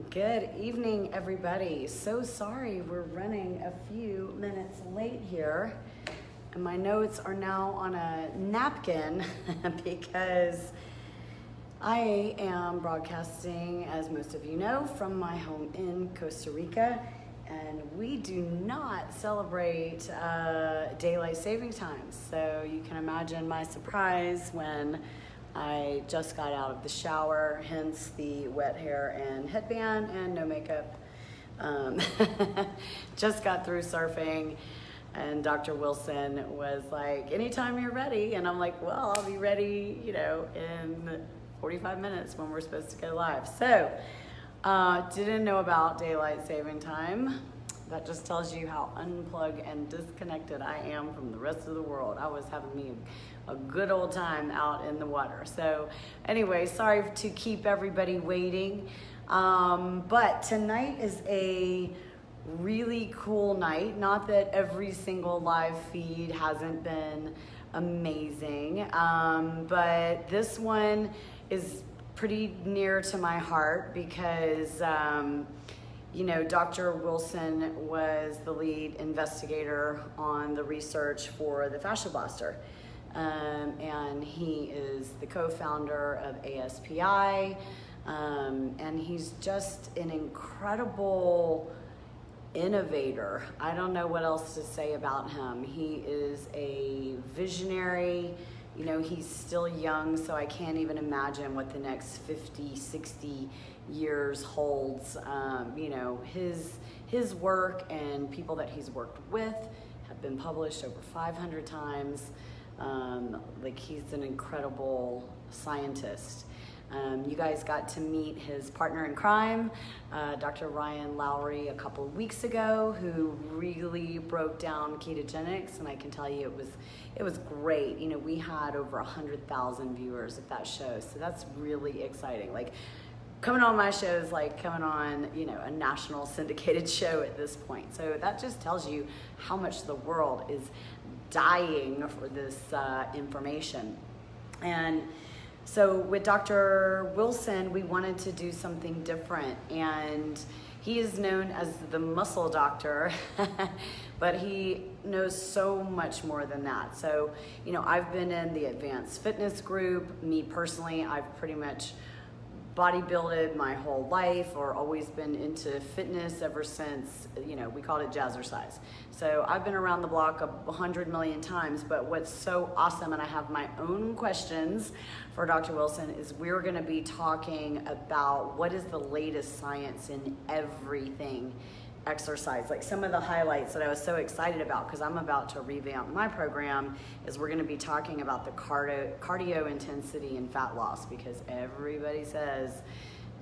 Good evening, everybody. So sorry we're running a few minutes late here. And my notes are now on a napkin because I am broadcasting, as most of you know, from my home in Costa Rica. And we do not celebrate daylight saving time. So you can imagine my surprise when I just got out of the shower, hence the wet hair and headband and no makeup. Just got through surfing, and Dr. Wilson was like, anytime you're ready. And I'm like, well, I'll be ready, in 45 minutes when we're supposed to go live. So, didn't know about daylight saving time. That just tells you how unplugged and disconnected I am from the rest of the world. I was having me a good old time out in the water. So anyway, sorry to keep everybody waiting. But tonight is a really cool night. Not that every single live feed hasn't been amazing, but this one is pretty near to my heart because Dr. Wilson was the lead investigator on the research for the fascia blaster. And he is the co-founder of ASPI. And he's just an incredible innovator. I don't know what else to say about him. He is a visionary. He's still young, so I can't even imagine what the next 50, 60 years holds. His work and people that he's worked with have been published over 500 times. He's an incredible scientist. You guys got to meet his partner in crime, Dr. Ryan Lowry, a couple of weeks ago, who really broke down ketogenics, and I can tell you it was great. We had over 100,000 viewers at that show, so that's really exciting. Coming on my show is like coming on, a national syndicated show at this point. So that just tells you how much the world is dying for this information. And so with Dr. Wilson, we wanted to do something different, and he is known as the muscle doctor, but he knows so much more than that. So, I've been in the advanced fitness group. Me personally, I've pretty much bodybuilded my whole life, or always been into fitness ever since, we called it jazzercise. So I've been around the block 100 million times, but what's so awesome, and I have my own questions for Dr. Wilson, is we're gonna be talking about what is the latest science in everything exercise. Some of the highlights that I was so excited about, because I'm about to revamp my program, is we're going to be talking about the cardio intensity and fat loss, because everybody says,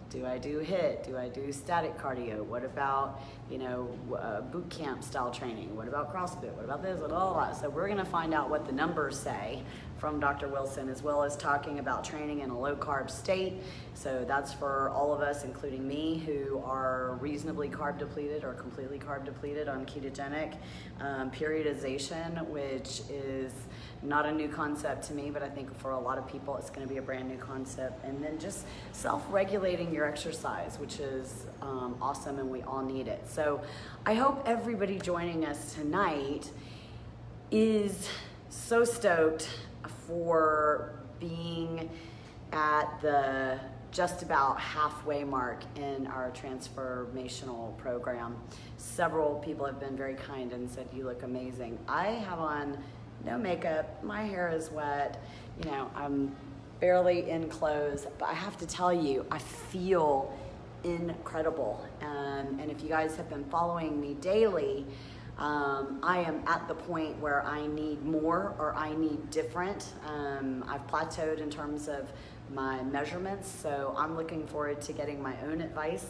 do I do HIIT? Do I do static cardio? What about, boot camp style training? What about CrossFit? What about this? What all that? So we're going to find out what the numbers say from Dr. Wilson, as well as talking about training in a low carb state. So that's for all of us, including me, who are reasonably carb depleted or completely carb depleted on ketogenic. Periodization, which is not a new concept to me, but I think for a lot of people it's going to be a brand new concept. And then just self-regulating your exercise, which is awesome, and we all need it. So I hope everybody joining us tonight is so stoked for being at the just about halfway mark in our transformational program. Several people have been very kind and said, you look amazing. I have on no makeup, my hair is wet, I'm barely in clothes, but I have to tell you, I feel incredible. And if you guys have been following me daily, I am at the point where I need more, or I need different. I've plateaued in terms of my measurements, so I'm looking forward to getting my own advice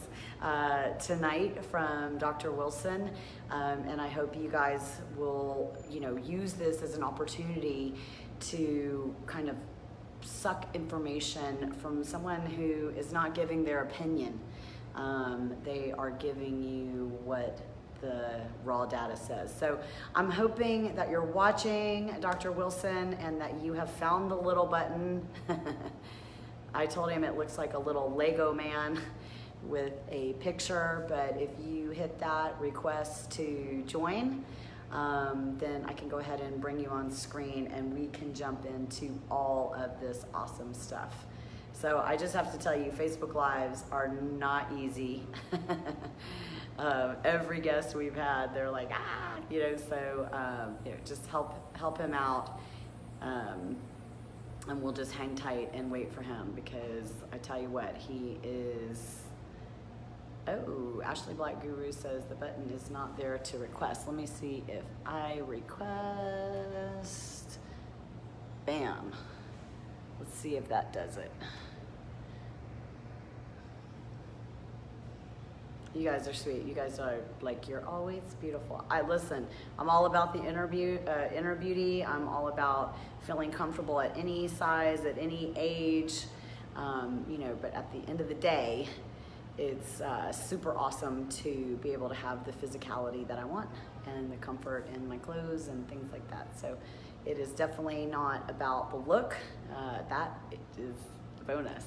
tonight from Dr. Wilson, and I hope you guys will, use this as an opportunity to kind of suck information from someone who is not giving their opinion. They are giving you what the raw data says. So I'm hoping that you're watching Dr. Wilson and that you have found the little button. I told him it looks like a little Lego man, with a picture, but if you hit that request to join, then I can go ahead and bring you on screen and we can jump into all of this awesome stuff. So I just have to tell you, Facebook Lives are not easy. Every guest we've had, they're like, you know, so just help him out. And we'll just hang tight and wait for him, because I tell you what, he is. Oh, Ashley Black Guru says the button is not there to request. Let me see if I request. Bam. Let's see if that does it. You guys are sweet. You guys are like, you're always beautiful. Listen, I'm all about the inner beauty. I'm all about feeling comfortable at any size, at any age, you know, but at the end of the day, it's super awesome to be able to have the physicality that I want and the comfort in my clothes and things like that. So it is definitely not about the look. That is the bonus.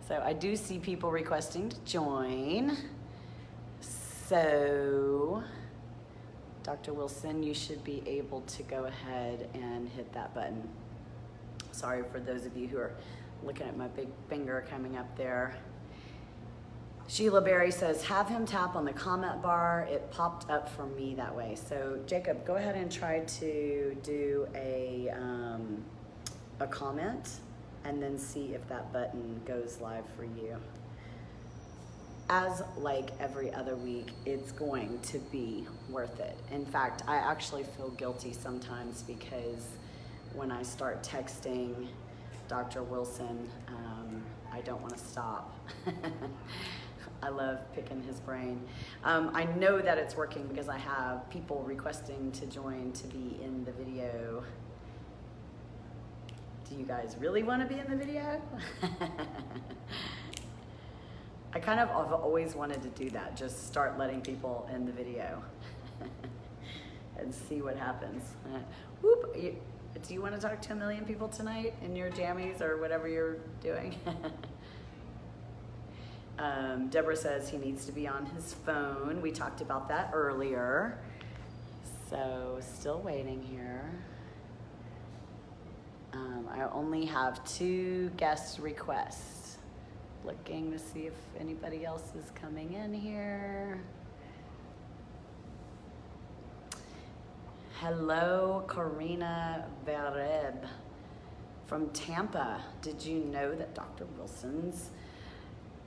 So I do see people requesting to join. So, Dr. Wilson, you should be able to go ahead and hit that button. Sorry for those of you who are looking at my big finger coming up there. Sheila Berry says, have him tap on the comment bar. It popped up for me that way. So, Jacob, go ahead and try to do a comment and then see if that button goes live for you. As like every other week, it's going to be worth it. In fact, I actually feel guilty sometimes because when I start texting Dr. Wilson, I don't want to stop. I love picking his brain. I know that it's working because I have people requesting to join to be in the video. Do you guys really want to be in the video? I kind of have always wanted to do that, just start letting people in the video and see what happens. Whoop, do you want to talk to 1 million people tonight in your jammies or whatever you're doing? Deborah says he needs to be on his phone. We talked about that earlier. So still waiting here. I only have 2 guest requests. Looking to see if anybody else is coming in here. Hello, Karina Vereb from Tampa. Did you know that Dr. Wilson's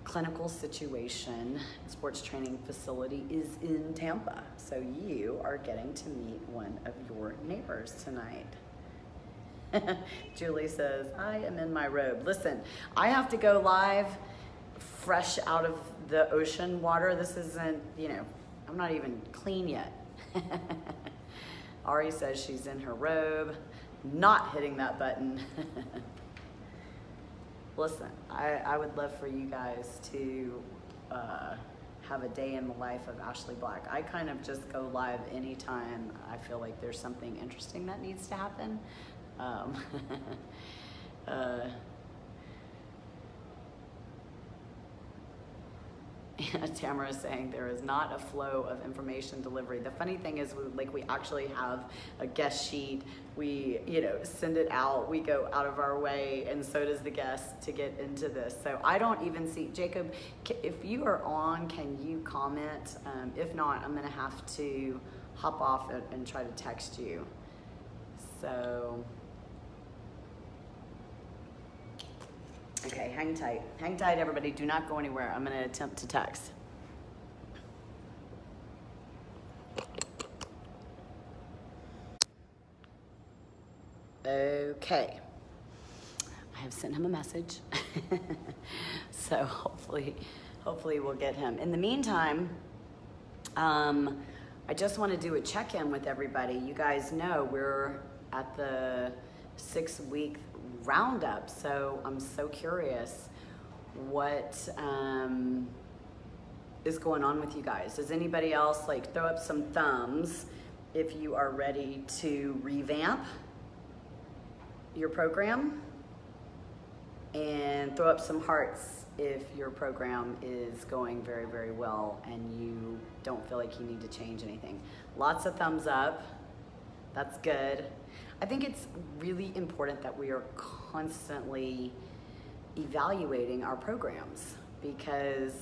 clinical situation sports training facility is in Tampa? So you are getting to meet one of your neighbors tonight. Julie says, I am in my robe. Listen, I have to go live fresh out of the ocean water. This isn't, you know, I'm not even clean yet. Ari says she's in her robe, not hitting that button. Listen, I would love for you guys to have a day in the life of Ashley Black. I kind of just go live anytime I feel like there's something interesting that needs to happen. Tamara is saying there is not a flow of information delivery. The funny thing is, we actually have a guest sheet. We, you know, send it out. We go out of our way, and so does the guest to get into this. So I don't even see, Jacob, if you are on, can you comment? If not, I'm gonna have to hop off and try to text you. So, okay, hang tight. Hang tight, everybody. Do not go anywhere. I'm going to attempt to text. Okay. I have sent him a message. So hopefully we'll get him. In the meantime, I just want to do a check-in with everybody. You guys know we're at the 6-week roundup, so I'm so curious what is going on with you guys. Does anybody else throw up some thumbs if you are ready to revamp your program? and throw up some hearts if your program is going very, very well and you don't feel like you need to change anything. Lots of thumbs up. That's good. I think it's really important that we are constantly evaluating our programs because,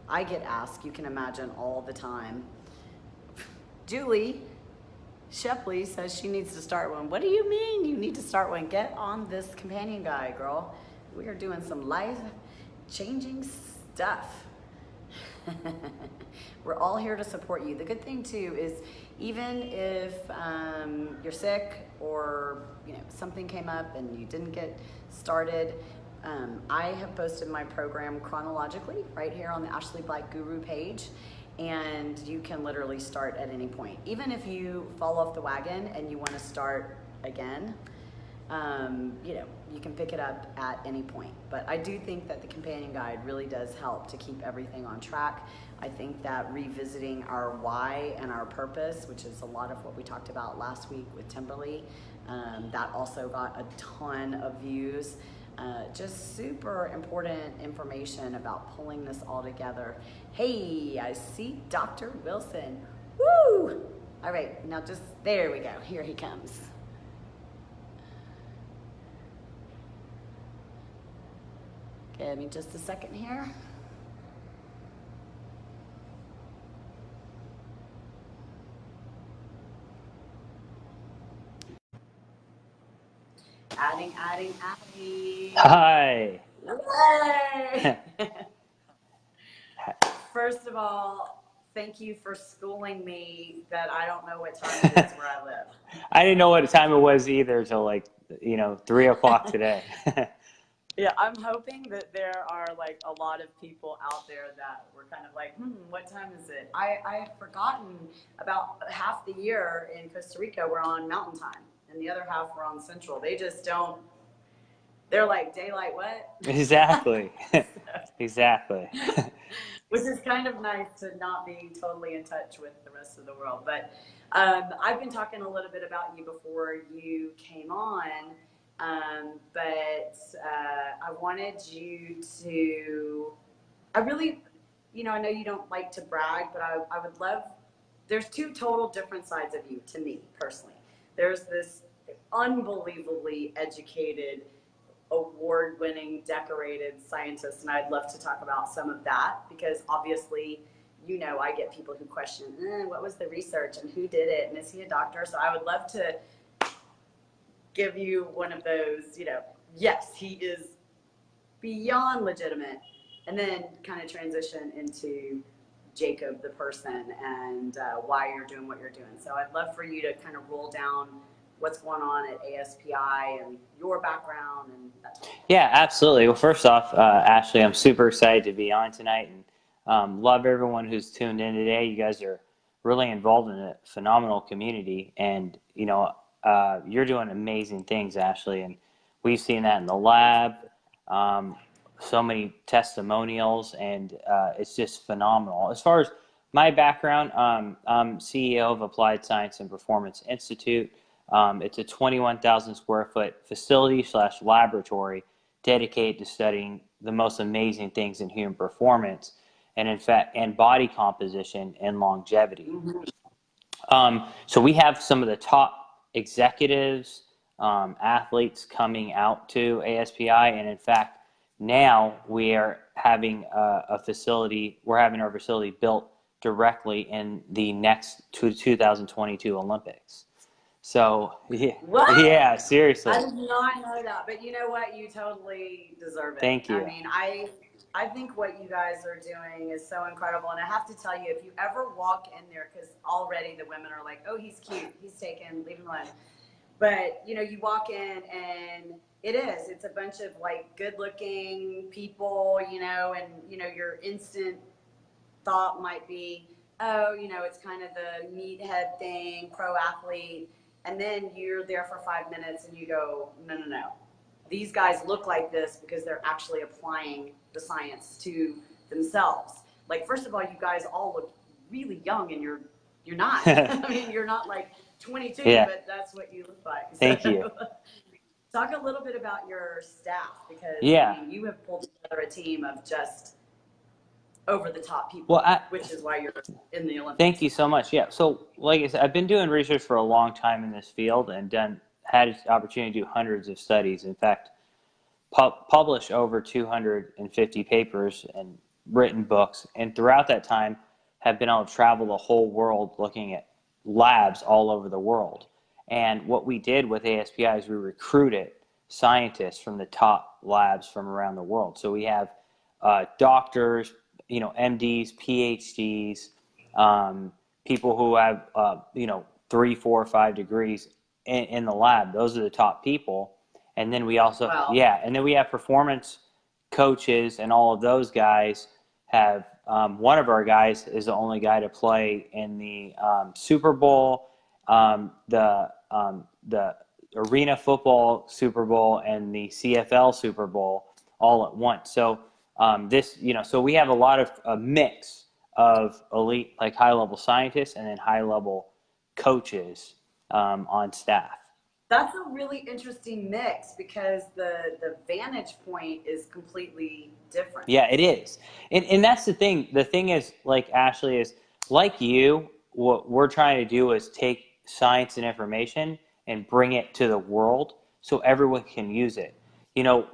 I get asked, you can imagine all the time, Julie Shepley says she needs to start one. What do you mean you need to start one? Get on this companion guide, girl. We are doing some life-changing stuff. We're all here to support you. The good thing too is even if you're sick or something came up and you didn't get started, I have posted my program chronologically right here on the Ashley Black Guru page, and you can literally start at any point. Even if you fall off the wagon and you want to start again, you can pick it up at any point. But I do think that the companion guide really does help to keep everything on track. I think that revisiting our why and our purpose, which is a lot of what we talked about last week with Timberly, that also got a ton of views. Just super important information about pulling this all together. Hey, I see Dr. Wilson. Woo! All right, now there we go. Here he comes. Give me just a second here. Adding. Hi. Yay! First of all, thank you for schooling me that I don't know what time it is where I live. I didn't know what time it was either till 3 o'clock today. Yeah, I'm hoping that there are a lot of people out there that were kind of like, what time is it? I had forgotten about half the year in Costa Rica we're on Mountain Time, and the other half we're on Central. They just don't. They're like, daylight what? Exactly. Exactly. Which is kind of nice to not be totally in touch with the rest of the world. But I've been talking a little bit about you before you came on, but I wanted you to, I really, I know you don't like to brag, but I would love, there's two total different sides of you to me personally. There's this unbelievably educated, award-winning, decorated scientist, and I'd love to talk about some of that because obviously, I get people who question, what was the research and who did it and is he a doctor? So I would love to give you one of those, yes, he is beyond legitimate, and then kind of transition into Jacob the person and why you're doing what you're doing. So I'd love for you to kind of roll down what's going on at ASPI and your background and that type of thing. Yeah, absolutely. Well, first off, Ashley, I'm super excited to be on tonight and love everyone who's tuned in today. You guys are really involved in a phenomenal community, and you're doing amazing things, Ashley, and we've seen that in the lab. So many testimonials, and it's just phenomenal. As far as my background, I'm CEO of Applied Science and Performance Institute. It's a 21,000 square foot facility / laboratory dedicated to studying the most amazing things in human performance and in fact and body composition and longevity. So we have some of the top executives, athletes coming out to ASPI, and in fact now we are having our facility built directly in the next 2022 Olympics. So, yeah, seriously. I did not know that, but you know what? You totally deserve it. Thank you. I mean, I think what you guys are doing is so incredible, and I have to tell you, if you ever walk in there, because already the women are like, oh, he's cute, he's taken, leave him alone. But, you walk in and it's a bunch of good-looking people, and, your instant thought might be, oh, it's kind of the meathead thing, pro athlete. And then you're there for 5 minutes and you go, no. These guys look like this because they're actually applying the science to themselves. First of all, you guys all look really young, and you're not. I mean, you're not 22, yeah. But that's what you look like. Thank you. Talk a little bit about your staff, because Yeah. I mean, you have pulled together a team of just over the top people, Well, which is why you're in the Olympics. thank you so much. Yeah. So, like I said, I've been doing research for a long time in this field and had the opportunity to do hundreds of studies. In fact, published over 250 papers and written books. And throughout that time, have been able to travel the whole world looking at labs all over the world. And what we did with ASPI is we recruited scientists from the top labs from around the world. So we have doctors, MDs, PhDs, people who have, 3, 4, 5 degrees in the lab. Those are the top people. And then we also, Wow. and then we have performance coaches, and all of those guys have, one of our guys is the only guy to play in the Super Bowl, the Arena Football Super Bowl, and the CFL Super Bowl all at once. So so we have a lot of a mix of elite, like high-level scientists, and then high-level coaches on staff. That's a really interesting mix, because the vantage point is completely different. Yeah, it is. And that's the thing. The thing is, like Ashley, is like you, what we're trying to do is take science and information and bring it to the world so everyone can use it.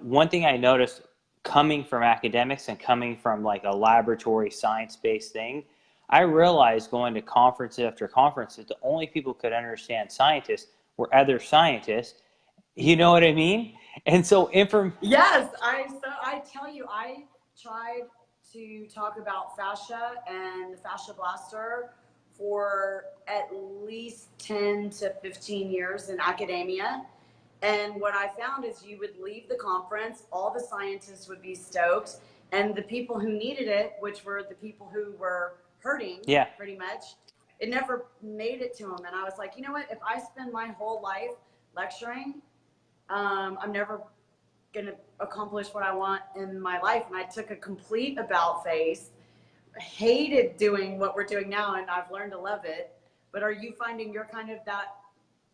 One thing I noticed coming from academics and coming from like a laboratory science-based thing, I realized going to conference after conference that the only people who could understand scientists were other scientists. You know what I mean? And so Yes, I tell you, I tried to talk about fascia and the fascia blaster for at least 10 to 15 years in academia. And what I found is you would leave the conference, all the scientists would be stoked, and the people who needed it, which were the people who were hurting, pretty much, it never made it to them. And I was like, you know what? If I spend my whole life lecturing, I'm never going to accomplish what I want in my life. And I took a complete about face, hated doing what we're doing now, and I've learned to love it. But are you finding you're kind of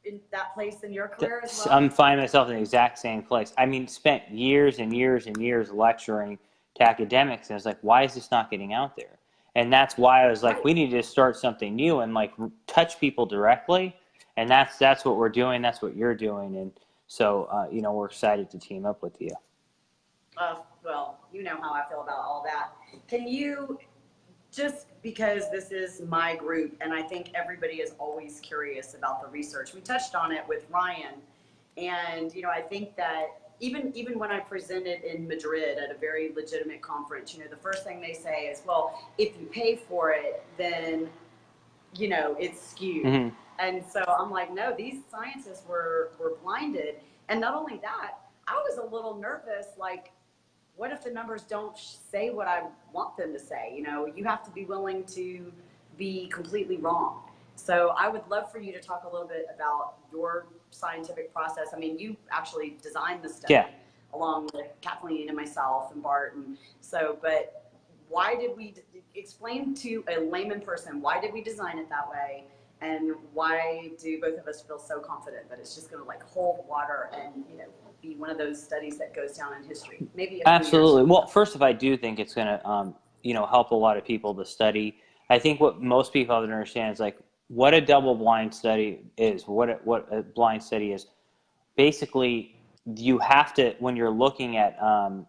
in that place in your career as well? I'm finding myself in the exact same place. I mean, spent years and years and years lecturing to academics, and I was like, why is this not getting out there? And that's why I was like, we need to start something new and like touch people directly. And that's what we're doing. That's what you're doing. And so, we're excited to team up with you. Well, you know how I feel about all that. Can you, just because this is my group, and I think everybody is always curious about the research. We touched on it with Ryan, and I think that even when I presented in Madrid at a very legitimate conference, the first thing they say is, well, if you pay for it, then it's skewed. Mm-hmm. And so I'm like, no, these scientists were blinded. And not only that, I was a little nervous, like, what if the numbers don't say what I want them to say? You have to be willing to be completely wrong. So I would love for you to talk a little bit about your scientific process. I mean, you actually designed the study along with Kathleen and myself and Bart. And so, but why did we explain to a layman person, why did we design it that way? And why do both of us feel so confident that it's just going to like hold water and, be one of those studies that goes down in history? Maybe absolutely. Well, first of all, I do think it's going to, help a lot of people to study. I think what most people have to understand is like what a double-blind study is. What a blind study is. Basically, you have to, when you're looking at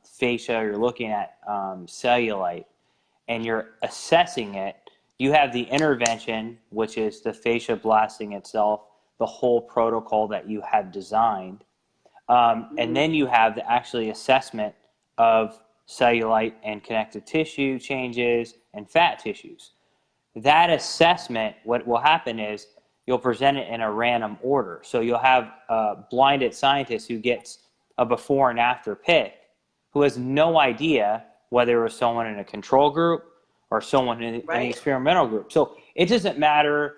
fascia, you're looking at cellulite, and you're assessing it. You have the intervention, which is the fascia blasting itself, the whole protocol that you have designed. And then you have the actually assessment of cellulite and connective tissue changes and fat tissues. That assessment, what will happen is you'll present it in a random order. So you'll have a blinded scientist who gets a before and after pic who has no idea whether it was someone in a control group or someone in the experimental group. So it doesn't matter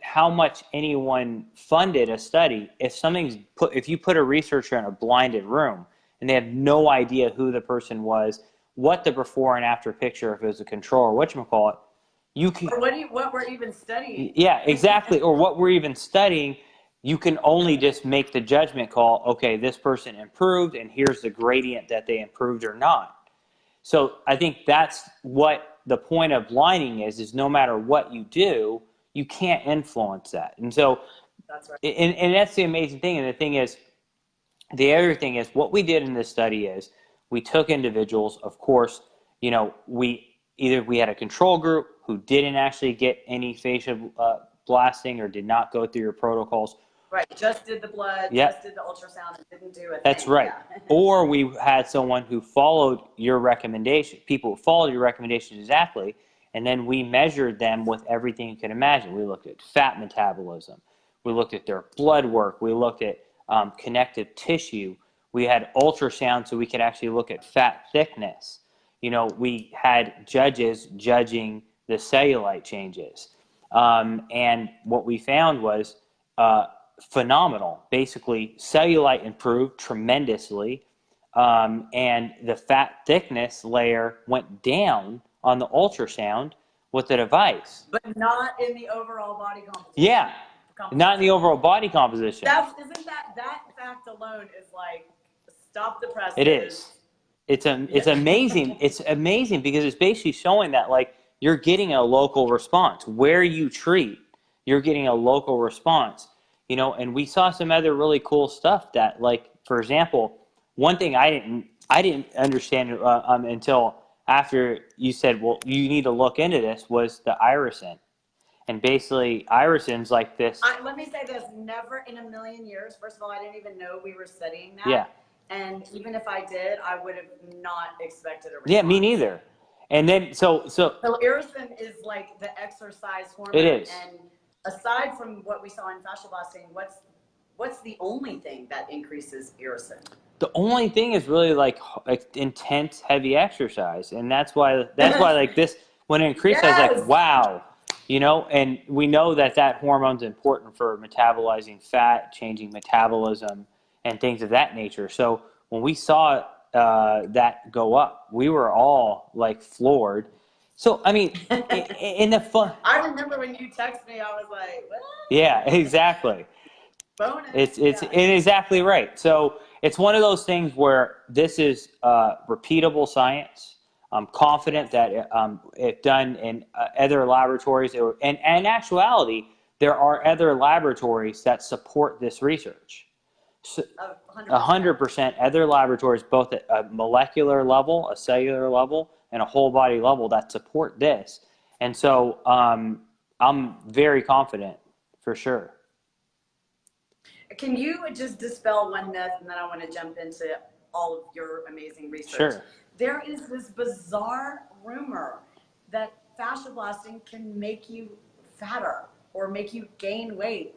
how much anyone funded a study. If you put a researcher in a blinded room and they have no idea who the person was, what the before and after picture, if it was a control or whatchamacallit, or what we're even studying. Yeah, exactly. Or what we're even studying, you can only just make the judgment call, okay, this person improved and here's the gradient that they improved or not. So I think that's what the point of blinding is no matter what you do, you can't influence that. And so That's right. And that's the amazing thing. And the thing is, the other thing is, what we did in this study is we took individuals, of course, you know, we had a control group who didn't actually get any fascia blasting or did not go through your protocols. Right, just did the blood, Yep. just did the ultrasound, and didn't do a thing. That's right. Yeah. Or we had someone who followed your recommendation, people who followed your recommendation exactly, and then we measured them with everything you can imagine. We looked at fat metabolism. We looked at their blood work. We looked at connective tissue. We had ultrasound so we could actually look at fat thickness. You know, we had judges judging the cellulite changes. And what we found was phenomenal. Basically, cellulite improved tremendously, and the fat thickness layer went down on the ultrasound with the device. But not in the overall body composition. Yeah, not in the overall body composition. Isn't that fact alone is like, stop the presses. It is. It's amazing. It's amazing because it's basically showing that like you're getting a local response. Where you treat, you're getting a local response. You know, and we saw some other really cool stuff that, like, for example, one thing I didn't understand until after you said, well, you need to look into this, was the irisin. And basically, irisin's like this. Let me say this, never in a million years. First of all, I didn't even know we were studying that. Yeah. And even if I did, I would have not expected a response. Yeah, me neither. And then, so irisin is like the exercise hormone. It is. And aside from what we saw in fascia blasting, what's the only thing that increases irisin? The only thing is really like intense, heavy exercise, and that's why like this when it increased, yes. I was like, wow, you know. And we know that hormone's important for metabolizing fat, changing metabolism, and things of that nature. So when we saw that go up, we were all like floored. So I mean, in the fun. I remember when you texted me, I was like, what? Yeah, exactly. Bonus. It's exactly right. So it's one of those things where this is repeatable science. I'm confident that if done in other laboratories, and in actuality, there are other laboratories that support this research. So 100% other laboratories, both at a molecular level, a cellular level, and a whole body level that support this. And so I'm very confident, for sure. Can you just dispel one myth, and then I want to jump into all of your amazing research? Sure. There is this bizarre rumor that fascia blasting can make you fatter or make you gain weight.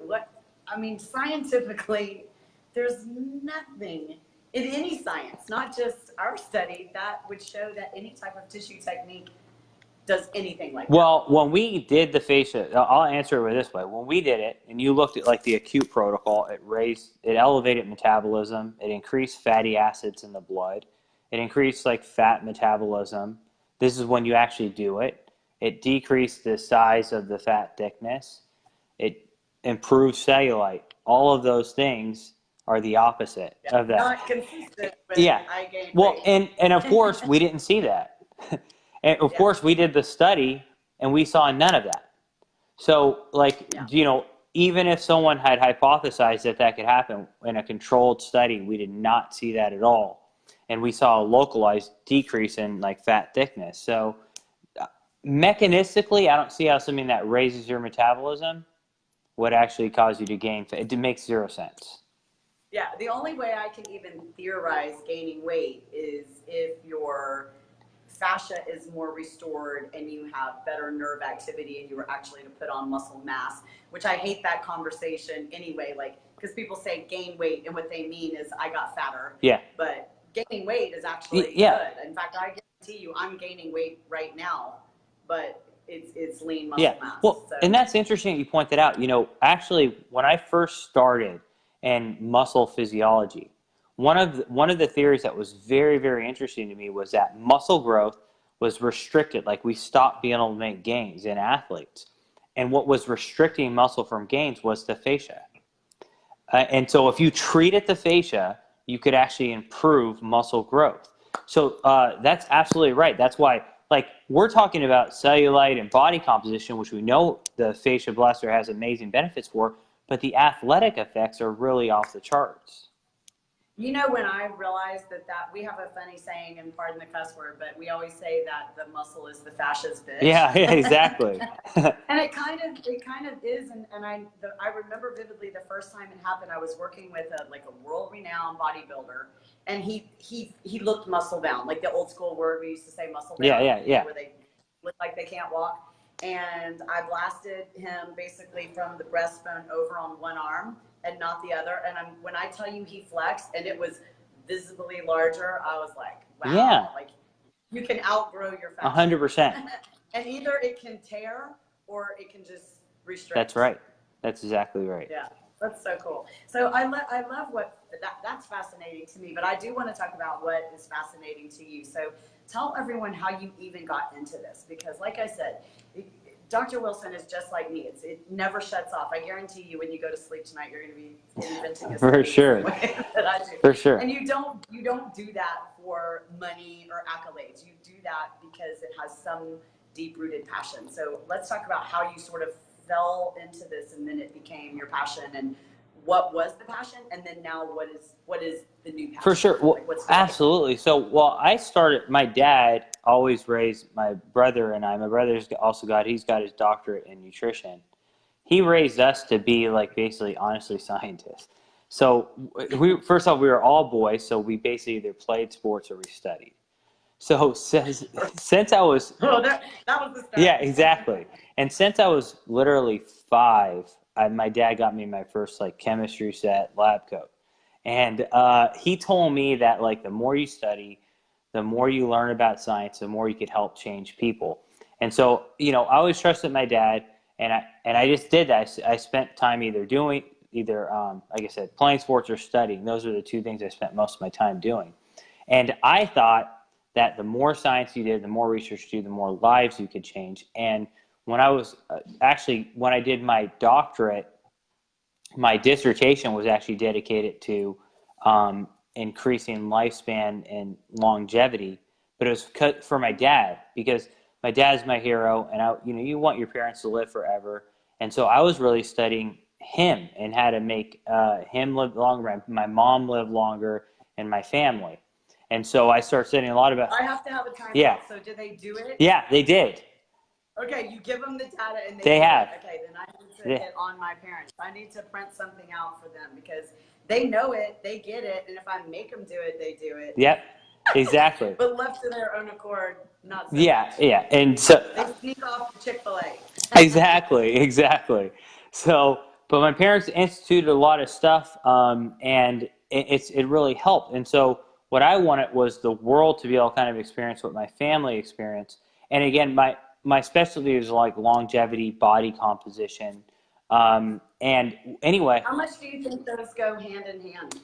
I mean, scientifically, there's nothing in any science, not just our study, that would show that any type of tissue technique does anything like that. Well, when we did the fascia, I'll answer it this way. When we did it, and you looked at like the acute protocol, it elevated metabolism, it increased fatty acids in the blood, it increased like fat metabolism. This is when you actually do it. It decreased the size of the fat thickness. It improved cellulite. All of those things are the opposite of that. Not consistent with I gained weight. And of course, we didn't see that. And of course, we did the study, and we saw none of that. So, like, you know, even if someone had hypothesized that could happen in a controlled study, we did not see that at all. And we saw a localized decrease in, like, fat thickness. So, mechanistically, I don't see how something that raises your metabolism would actually cause you to gain fat. It makes zero sense. Yeah, the only way I can even theorize gaining weight is if your fascia is more restored and you have better nerve activity and you were actually to put on muscle mass, which I hate that conversation anyway, like, because people say gain weight and what they mean is I got fatter. Yeah. But gaining weight is actually good. In fact, I guarantee you I'm gaining weight right now, but it's lean muscle mass. Well, so. And that's interesting you point that out. You know, actually, when I first started in muscle physiology, one of the theories that was very, very interesting to me was that muscle growth was restricted. Like, we stopped being able to make gains in athletes. And what was restricting muscle from gains was the fascia. And so if you treated the fascia, you could actually improve muscle growth. So that's absolutely right. That's why, like, we're talking about cellulite and body composition, which we know the fascia blaster has amazing benefits for, but the athletic effects are really off the charts. You know, when I realized that we have a funny saying, and pardon the cuss word, but we always say that the muscle is the fascia's bitch. Yeah, exactly. And it kind of is. And I remember vividly the first time it happened. I was working with a world-renowned bodybuilder, and he looked muscle bound, like the old school word we used to say, muscle bound. Yeah. Where they look like they can't walk. And I blasted him basically from the breastbone over on one arm and not the other. And when I tell you he flexed and it was visibly larger, I was like, wow. Yeah. Like, you can outgrow your fascia. 100%. And either it can tear or it can just restrict. That's right. That's exactly right. Yeah, that's so cool. So I love that's fascinating to me, but I do want to talk about what is fascinating to you. So tell everyone how you even got into this, because like I said, Dr. Wilson is just like me. It never shuts off. I guarantee you, when you go to sleep tonight, you're going to be inventing a for sure. that I do. For sure. And you don't do that for money or accolades. You do that because it has some deep-rooted passion. So let's talk about how you sort of fell into this, and then it became your passion, and what was the passion, and then now what is the new passion? For sure. Well, absolutely. So, my dad always raised my brother and I. My brother's he's got his doctorate in nutrition. He raised us to be basically, honestly, scientists. So first off, we were all boys, so we basically either played sports or we studied. So since I was... Well, that was the start. Yeah, exactly. And since I was literally 5, my dad got me my first chemistry set, lab coat. And he told me that the more you study, the more you learn about science, the more you could help change people. And so, I always trusted my dad, and I just did that. I spent time like I said, playing sports or studying. Those are the two things I spent most of my time doing. And I thought that the more science you did, the more research you did, the more lives you could change. And when I was when I did my doctorate, my dissertation was actually dedicated to increasing lifespan and longevity, but it was cut for my dad, because my dad's my hero, and you want your parents to live forever. And so I was really studying him and how to make him live longer, my mom live longer, and my family. And so I started studying a lot about... I have to have a time. Yeah. So did they do it? Yeah, they did. Okay, you give them the data and they have. Okay, then I need to get on my parents. I need to print something out for them, because they know it, they get it, and if I make them do it, they do it. Yep, exactly. But left to their own accord, not so much. Yeah, and so... They sneak off to Chick-fil-A. Exactly. So, but my parents instituted a lot of stuff, and it really helped. And so what I wanted was the world to be able to kind of experience what my family experienced. And again, my specialty is longevity, body composition. And anyway. How much do you think those go hand in hand?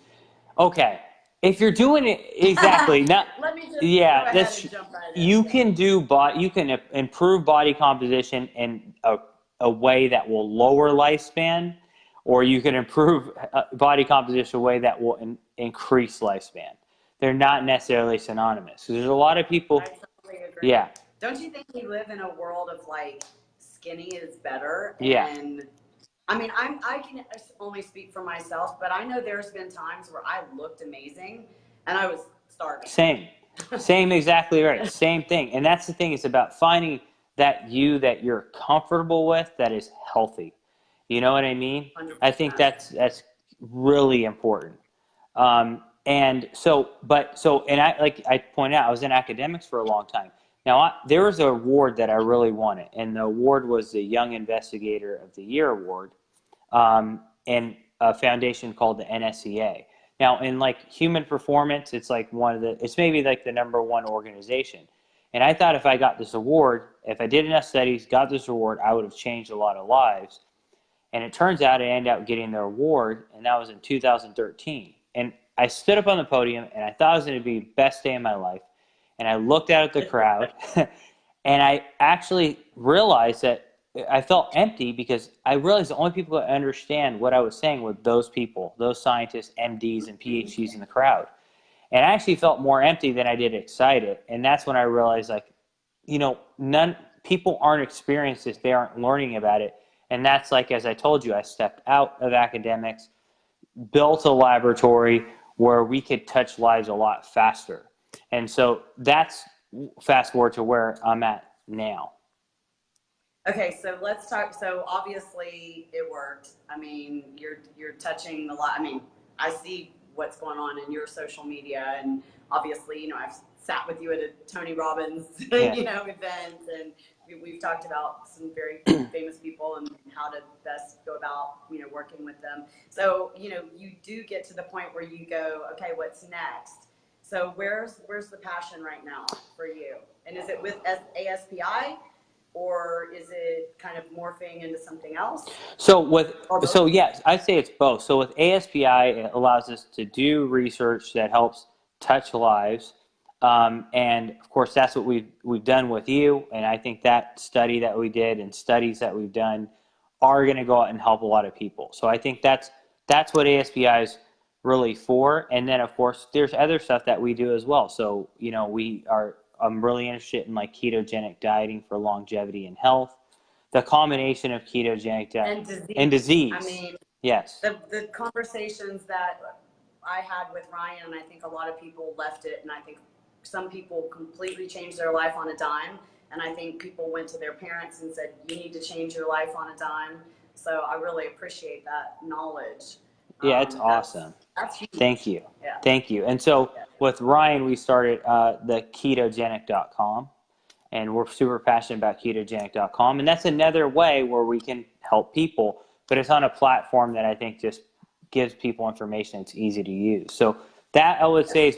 Okay. If you're doing it exactly, not... Let me just go ahead and jump right in. You can improve body composition in a way that will lower lifespan, or you can improve body composition in a way that will increase lifespan. They're not necessarily synonymous. So there's a lot of people... I totally agree. Yeah. Don't you think we live in a world of skinny is better? Yeah. And I mean, I can only speak for myself, but I know there's been times where I looked amazing and I was starving. Same, exactly right. Same thing. And that's the thing. It's about finding that you're comfortable with, that is healthy. You know what I mean? 100%. I think that's really important. And I pointed out, I was in academics for a long time. Now, there was an award that I really wanted, and the award was the Young Investigator of the Year award, in a foundation called the NSCA. Now, in human performance, it's it's maybe the #1 organization. And I thought if I got this award, if I did enough studies, got this award, I would have changed a lot of lives. And it turns out I ended up getting the award, and that was in 2013. And I stood up on the podium, and I thought it was going to be the best day of my life. And I looked out at the crowd, and I actually realized that I felt empty because I realized the only people that understand what I was saying were those people, those scientists, MDs and PhDs in the crowd. And I actually felt more empty than I did excited. And that's when I realized, like, none people aren't experiencing this, they aren't learning about it. And that's like, as I told you, I stepped out of academics, built a laboratory where we could touch lives a lot faster. And so that's fast forward to where I'm at now. Okay, so let's talk. So obviously it worked. I mean, you're touching a lot. I mean, I see what's going on in your social media, and obviously, I've sat with you at a Tony Robbins, Yeah. event, and we've talked about some very famous people and how to best go about, working with them. So, you do get to the point where you go, okay, what's next? So where's the passion right now for you? And is it with ASPI? Or is it kind of morphing into something else? So yes, I'd say it's both. So with ASPI, it allows us to do research that helps touch lives, and of course that's what we've done with you. And I think that study that we did and studies that we've done are going to go out and help a lot of people. So I think that's what ASPI is really for. And then of course there's other stuff that we do as well. So I'm really interested in like ketogenic dieting for longevity and health. The combination of ketogenic diet and disease. I mean, yes. The conversations that I had with Ryan, and I think a lot of people left it, and I think some people completely changed their life on a dime. And I think people went to their parents and said, you need to change your life on a dime. So I really appreciate that knowledge. Yeah, it's awesome. That's huge. Thank you. Yeah. Thank you. And so with Ryan, we started the ketogenic.com, and we're super passionate about ketogenic.com. And that's another way where we can help people, but it's on a platform that I think just gives people information that's easy to use. So that I would say is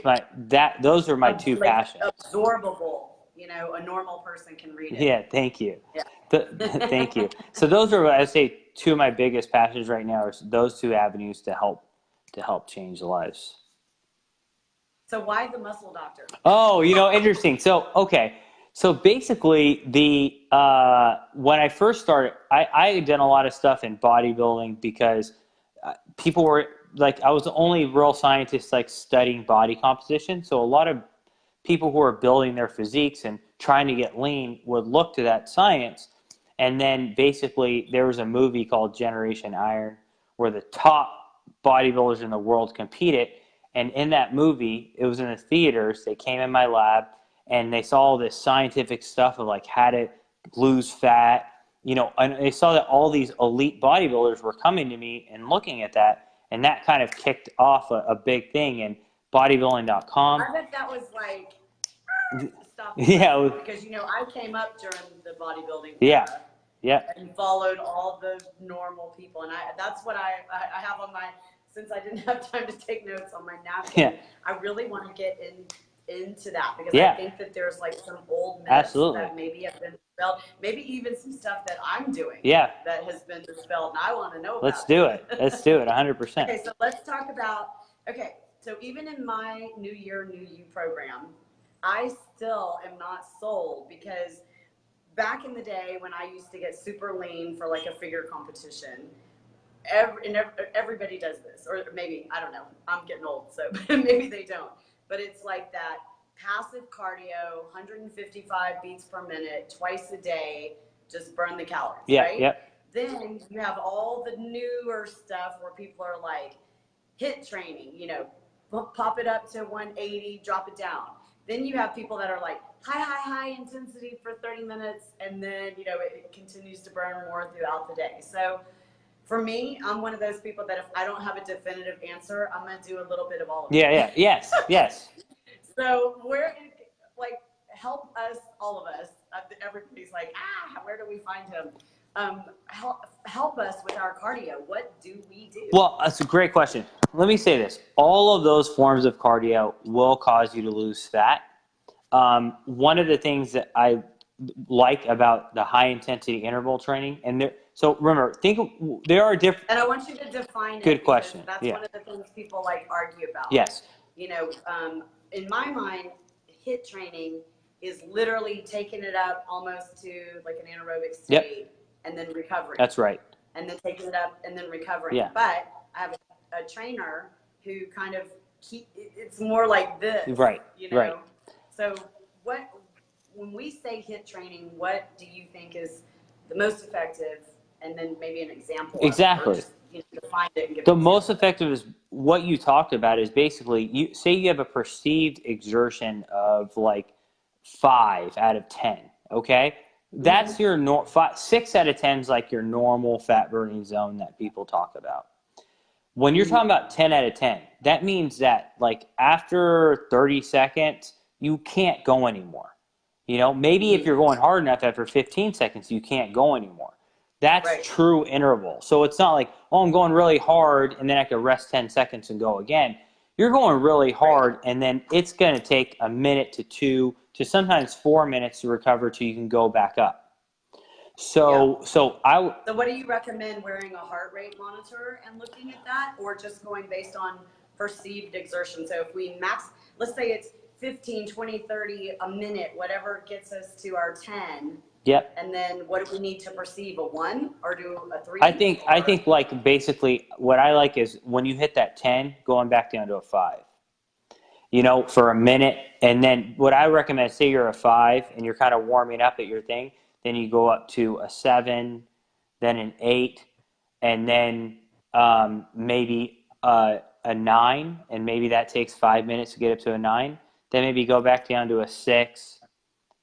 those are my two passions. Absorbable, a normal person can read it. Yeah, thank you. Yeah. Thank you. So those are, I'd say, two of my biggest passions right now, are those two avenues to help change lives. So why the muscle doctor? Oh, interesting. So, okay. So basically when I first started, I had done a lot of stuff in bodybuilding because people were like, I was the only real scientist like studying body composition. So a lot of people who are building their physiques and trying to get lean would look to that science. And then basically there was a movie called Generation Iron where the top bodybuilders in the world competed. And in that movie, it was in the theaters, they came in my lab and they saw all this scientific stuff of like how to lose fat, and they saw that all these elite bodybuilders were coming to me and looking at that. And that kind of kicked off a big thing in bodybuilding.com. I bet that was like, stop. Yeah. Because, I came up during the bodybuilding Yeah. era. Yeah. And followed all the normal people. And that's what I have on my, since I didn't have time to take notes on my napkin, I really want to get into that because I think that there's like some old myths that maybe have been dispelled, maybe even some stuff that I'm doing that has been dispelled, and I want to know about Let's do it. Let's do it, 100%. Okay, so let's talk about, so even in my New Year, New You program, I still am not sold because back in the day when I used to get super lean for like a figure competition, everybody does this, or maybe, I don't know, I'm getting old, so maybe they don't. But it's like that passive cardio, 155 beats per minute, twice a day, just burn the calories, right? Yep. Then you have all the newer stuff where people are like, HIIT training, pop it up to 180, drop it down. Then you have people that are like, high intensity for 30 minutes, and then, it continues to burn more throughout the day. So for me, I'm one of those people that if I don't have a definitive answer, I'm going to do a little bit of all of it. Yes. So help us, all of us, everybody's like, where do we find him? Help us with our cardio. What do we do? Well, that's a great question. Let me say this. All of those forms of cardio will cause you to lose fat. One of the things that I like about the high intensity interval training, so remember, there are different. And I want you to define it. Good question. That's one of the things people like argue about. Yes. In my mind, HIIT training is literally taking it up almost to like an anaerobic state and then recovering. That's right. And then taking it up and then recovering. Yeah. But I have a trainer who kind of it's more like this. Right. You know? Right. So when we say HIIT training, what do you think is the most effective? And then maybe an example. Exactly. Or just, define it and give The most effective is what you talked about is basically, you say you have a perceived exertion of like 5 out of 10, okay? That's your 6 out of 10 is like your normal fat burning zone that people talk about. When you're talking about 10 out of 10, that means that like after 30 seconds, you can't go anymore. Maybe if you're going hard enough after 15 seconds, you can't go anymore. That's true interval. So it's not like, oh, I'm going really hard and then I can rest 10 seconds and go again. You're going really hard and then it's going to take a minute to 2 to sometimes 4 minutes to recover till you can go back up. So what do you recommend, wearing a heart rate monitor and looking at that, or just going based on perceived exertion? So if we let's say it's 15, 20, 30, a minute, whatever gets us to our 10. Yep. And then what do we need to perceive, a 1 or do a 3? I think like basically what I like is when you hit that 10, going back down to a 5. For a minute, and then what I recommend, say you're a 5 and you're kind of warming up at your thing, then you go up to a 7, then an 8, and then maybe a 9, and maybe that takes 5 minutes to get up to a 9. Then maybe go back down to a 6,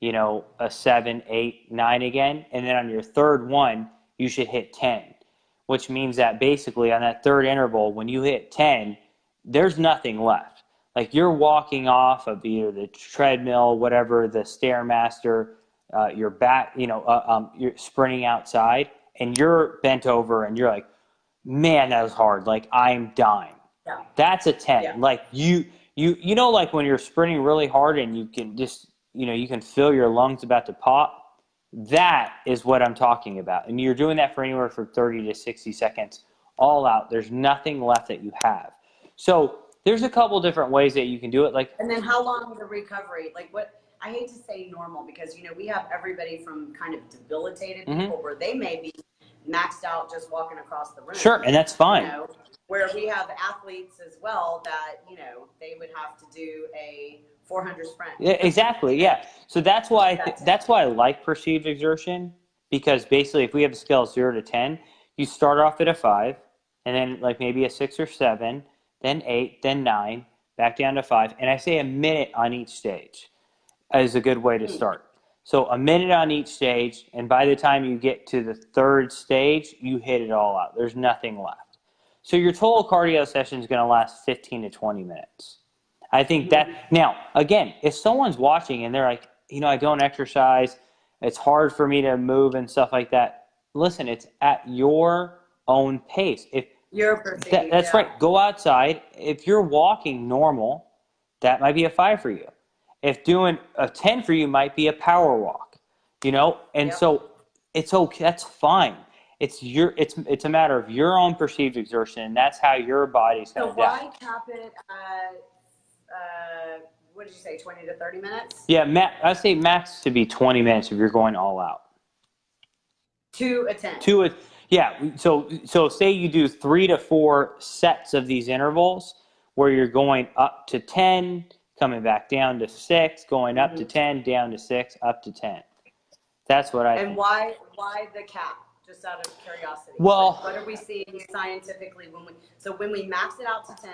a 7, 8, 9 again, and then on your third one, you should hit 10, which means that basically on that third interval, when you hit 10, there's nothing left. Like you're walking off of either the treadmill, whatever, the Stairmaster, you're back, you're sprinting outside and you're bent over and you're like, man, that was hard. Like I'm dying. Yeah. That's a 10. Yeah. Like like when you're sprinting really hard and you can just, you can feel your lungs about to pop. That is what I'm talking about. And you're doing that for anywhere from 30 to 60 seconds all out. There's nothing left that you have. So there's a couple different ways that you can do it. And then how long the recovery? I hate to say normal because, we have everybody from kind of debilitated people where they may be maxed out just walking across the room. Sure, and that's fine. Where we have athletes as well that, they would have to do a 400 sprint. Yeah, exactly, yeah. So that's why I like perceived exertion, because basically if we have a scale of 0 to 10, you start off at a 5, and then like maybe a 6 or 7, then 8, then 9, back down to 5, and I say a minute on each stage is a good way to start. So a minute on each stage, and by the time you get to the third stage, you hit it all out. There's nothing left. So your total cardio session is going to last 15 to 20 minutes. I think that, now, again, if someone's watching and they're like, I don't exercise, it's hard for me to move and stuff like that, listen, it's at your own pace. If you're perceived, that's right. Go outside. If you're walking normal, that might be a 5 for you. If doing a 10 for you might be a power walk, and so it's okay. That's fine. It's a matter of your own perceived exertion, and that's how your body's going to adapt. So why cap it at, what did you say, 20 to 30 minutes? Yeah, I say max to be 20 minutes if you're going all out. To a 10. Yeah. So say you do 3 to 4 sets of these intervals where you're going up to 10. Coming back down to 6, going up to 10, down to 6, up to 10. That's what I think. And why the cap? Just out of curiosity. Well, what are we seeing scientifically when we max it out to 10?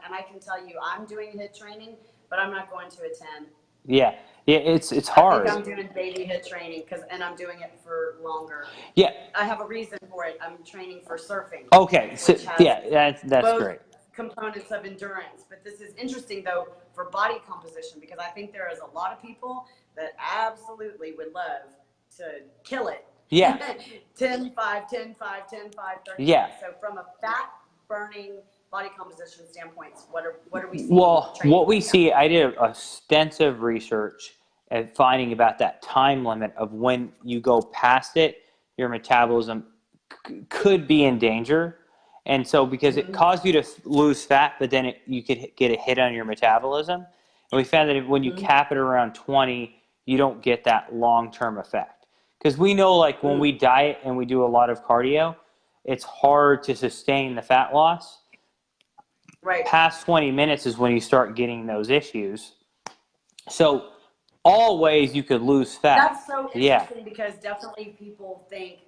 And I can tell you, I'm doing HIIT training, but I'm not going to a 10. Yeah, it's hard. I think I'm doing baby HIIT training and I'm doing it for longer. Yeah, I have a reason for it. I'm training for surfing. Okay, so that's great. Components of endurance, but this is interesting though for body composition, because I think there is a lot of people that absolutely would love to kill it. Yeah. 10, 5, 10, 5, 10, 5, 30. Yeah. So from a fat burning body composition standpoint, what are we seeing? Well, what we see, I did extensive research at finding about that time limit of when you go past it, your metabolism could be in danger. And so because it caused you to lose fat, but then you could get a hit on your metabolism. And we found that when you cap it around 20, you don't get that long-term effect. Because we know, like, when we diet and we do a lot of cardio, it's hard to sustain the fat loss. Right. Past 20 minutes is when you start getting those issues. So all ways you could lose fat. That's so interesting because definitely people think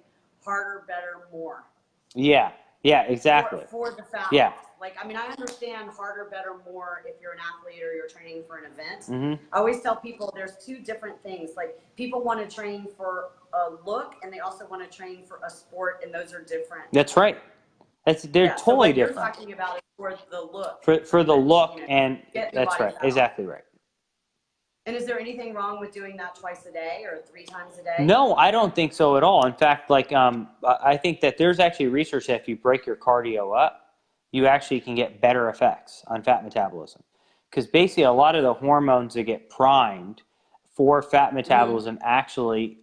harder, better, more. Yeah, exactly. For the fat Yeah. loss. Like, I mean, I understand harder, better, more if you're an athlete or you're training for an event. Mm-hmm. I always tell people there's two different things. Like, people want to train for a look and they also want to train for a sport, and those are different. That's right. They're totally so what different. You're talking about is for the look. For the look, you know, and that's right. Exactly right. And is there anything wrong with doing that twice a day or 3 times a day? No, I don't think so at all. In fact, like, I think that there's actually research that if you break your cardio up, you actually can get better effects on fat metabolism. Because basically, a lot of the hormones that get primed for fat metabolism actually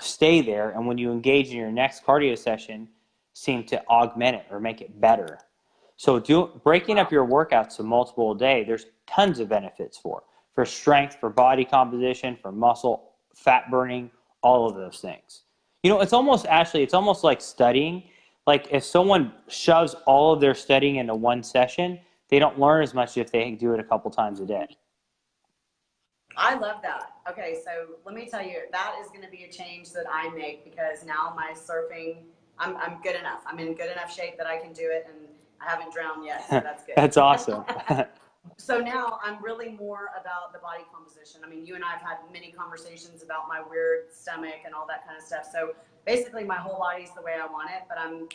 stay there, and when you engage in your next cardio session, seem to augment it or make it better. So breaking up your workouts to multiple a day, there's tons of benefits for strength, for body composition, for muscle, fat burning, all of those things. You know, it's almost like studying. Like, if someone shoves all of their studying into one session, they don't learn as much if they do it a couple times a day. I love that. Okay, so let me tell you, that is going to be a change that I make, because now my surfing, I'm good enough. I'm in good enough shape that I can do it, and I haven't drowned yet, so that's good. That's awesome. So now I'm really more about the body composition. I mean, you and I have had many conversations about my weird stomach and all that kind of stuff. So basically my whole body's the way I want it, but I'm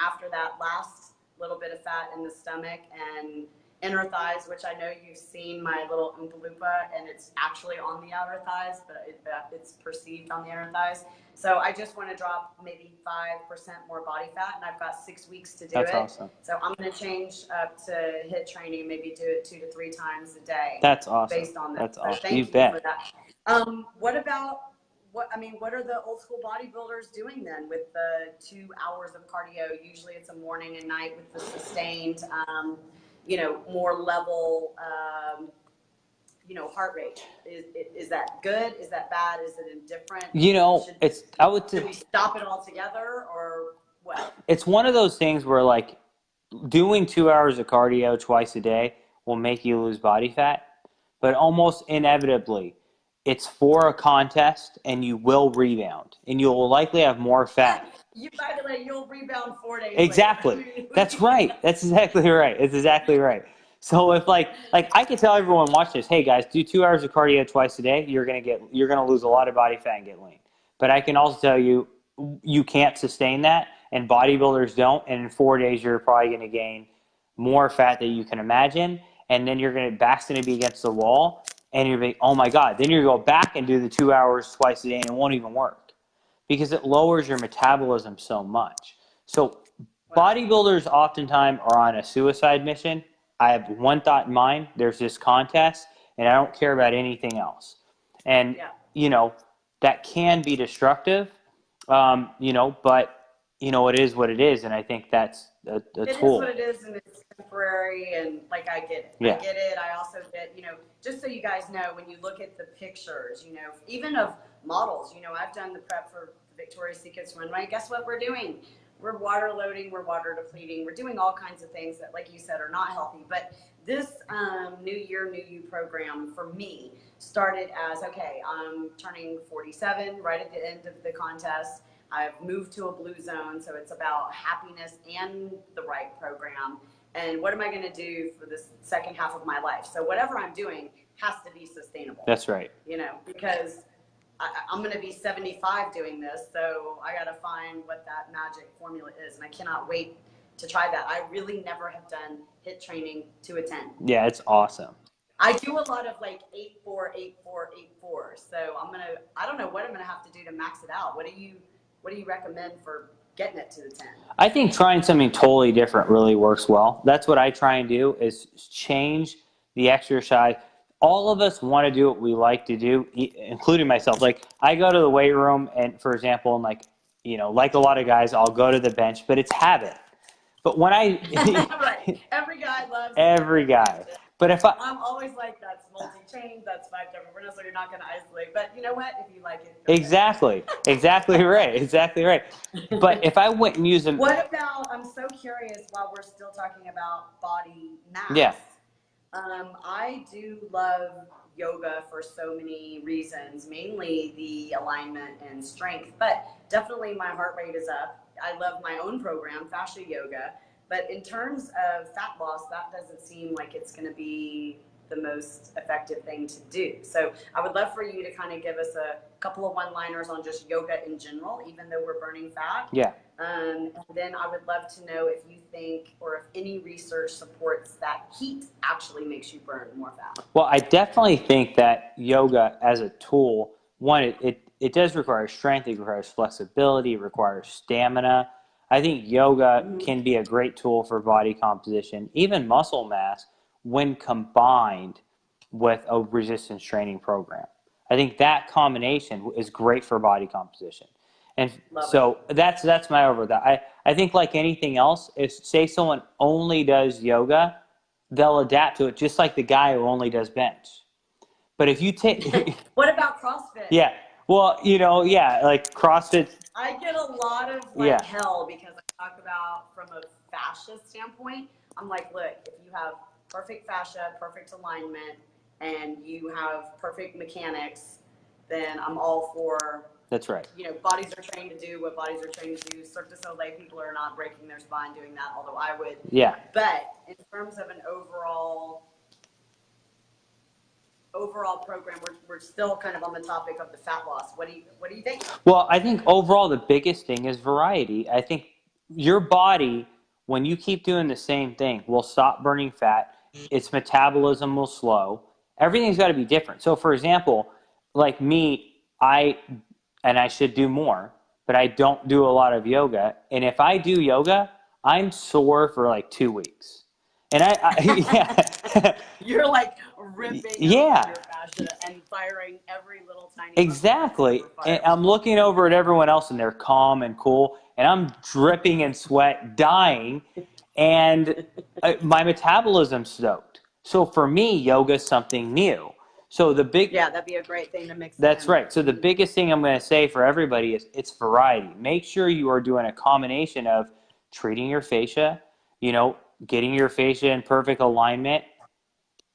after that last little bit of fat in the stomach and inner thighs, which I know you've seen my little umpa, and it's actually on the outer thighs, but it's perceived on the inner thighs. So I just want to drop maybe 5% more body fat, and I've got 6 weeks to do it. That's awesome. So I'm going to change up to HIIT training, maybe do it 2 to 3 times a day. That's awesome. Based on that. That's so awesome. Thank you bet. for that. What about what are the old school bodybuilders doing then with the 2 hours of cardio? Usually it's a morning and night with the sustained, more level, heart rate. Is that good? Is that bad? Is it indifferent? Should we stop it altogether, or what? It's one of those things where, like, doing 2 hours of cardio twice a day will make you lose body fat, but almost inevitably, it's for a contest, and you will rebound, and you'll likely have more fat. By the way, you'll rebound 4 days Exactly. later. That's right. That's exactly right. It's exactly right. So if like I can tell everyone watching this, hey guys, do 2 hours of cardio twice a day, you're gonna lose a lot of body fat and get lean. But I can also tell you, you can't sustain that, and bodybuilders don't, and in 4 days you're probably gonna gain more fat than you can imagine, and then back's gonna be against the wall, and you're like, oh my God. Then you go back and do the 2 hours twice a day, and it won't even work, because it lowers your metabolism so much. So bodybuilders oftentimes are on a suicide mission. I have one thought in mind. There's this contest, and I don't care about anything else. And, that can be destructive, but, it is what it is. And I think that's a tool. It is what it is, and it's temporary, and I get it. Yeah. I get it. I also get, just so you guys know, when you look at the pictures, even of models, I've done the prep for Victoria's Secret's runway. Guess what we're doing? We're water loading, we're water depleting, we're doing all kinds of things that, like you said, are not healthy. But this New Year, New You program for me started as, okay, I'm turning 47 right at the end of the contest. I've moved to a blue zone, so it's about happiness and the right program. And what am I going to do for this second half of my life? So whatever I'm doing has to be sustainable. That's right. Because I'm going to be 75 doing this, so I got to find what that magic formula is, and I cannot wait to try that. I really never have done HIIT training to a 10. Yeah, it's awesome. I do a lot of 8-4, 8-4, 8-4. So I don't know what I'm going to have to do to max it out. What do you recommend for getting it to the 10? I think trying something totally different really works well. That's what I try and do, is change the exercise. All of us want to do what we like to do, including myself. Like, I go to the weight room, and for example, and like a lot of guys, I'll go to the bench, but it's habit. But when right. Every guy loves every guy. But if I I'm always like, that's multi-chain, that's 5 different furnace, so you're not going to isolate. But you know what? If you like it, exactly right. But if I went and used them, what about? I'm so curious. While we're still talking about body yeah, mass, I do love yoga for so many reasons, mainly the alignment and strength, but definitely my heart rate is up. I love my own program, fascia yoga, but in terms of fat loss, that doesn't seem like it's going to be the most effective thing to do. So I would love for you to kind of give us a couple of one-liners on just yoga in general, even though we're burning fat. yeah. And then I would love to know if you think, or if any research supports that heat actually makes you burn more fat. Well, I definitely think that yoga as a tool, one, it does require strength, it requires flexibility, it requires stamina. I think yoga can be a great tool for body composition, even muscle mass, when combined with a resistance training program. I think that combination is great for body composition. And Love so that's my over that. I think like anything else, if say someone only does yoga, they'll adapt to it just like the guy who only does bench. But if you take What about CrossFit? yeah, well, yeah, like CrossFit. I get a lot of Yeah. hell because I talk about from a fascia standpoint. I'm like, look, if you have perfect fascia, perfect alignment, and you have perfect mechanics, then I'm all for. That's right. Bodies are trained to do what bodies are trained to do. Cirque du Soleil people are not breaking their spine doing that, although I would. Yeah. But in terms of an overall program, we're still kind of on the topic of the fat loss. What do you think? Well, I think overall the biggest thing is variety. I think your body, when you keep doing the same thing, will stop burning fat. Its metabolism will slow. Everything's got to be different. So, for example, like me, I should do more, but I don't do a lot of yoga. And if I do yoga, I'm sore for like 2 weeks. And yeah. You're like ripping Yeah. your fascia and firing every little tiny Exactly. And I'm looking over at everyone else and they're calm and cool, and I'm dripping in sweat, dying, and my metabolism's stoked. So for me, yoga is something new. So that'd be a great thing to mix. That's right. So the biggest thing I'm going to say for everybody is it's variety. Make sure you are doing a combination of treating your fascia, getting your fascia in perfect alignment,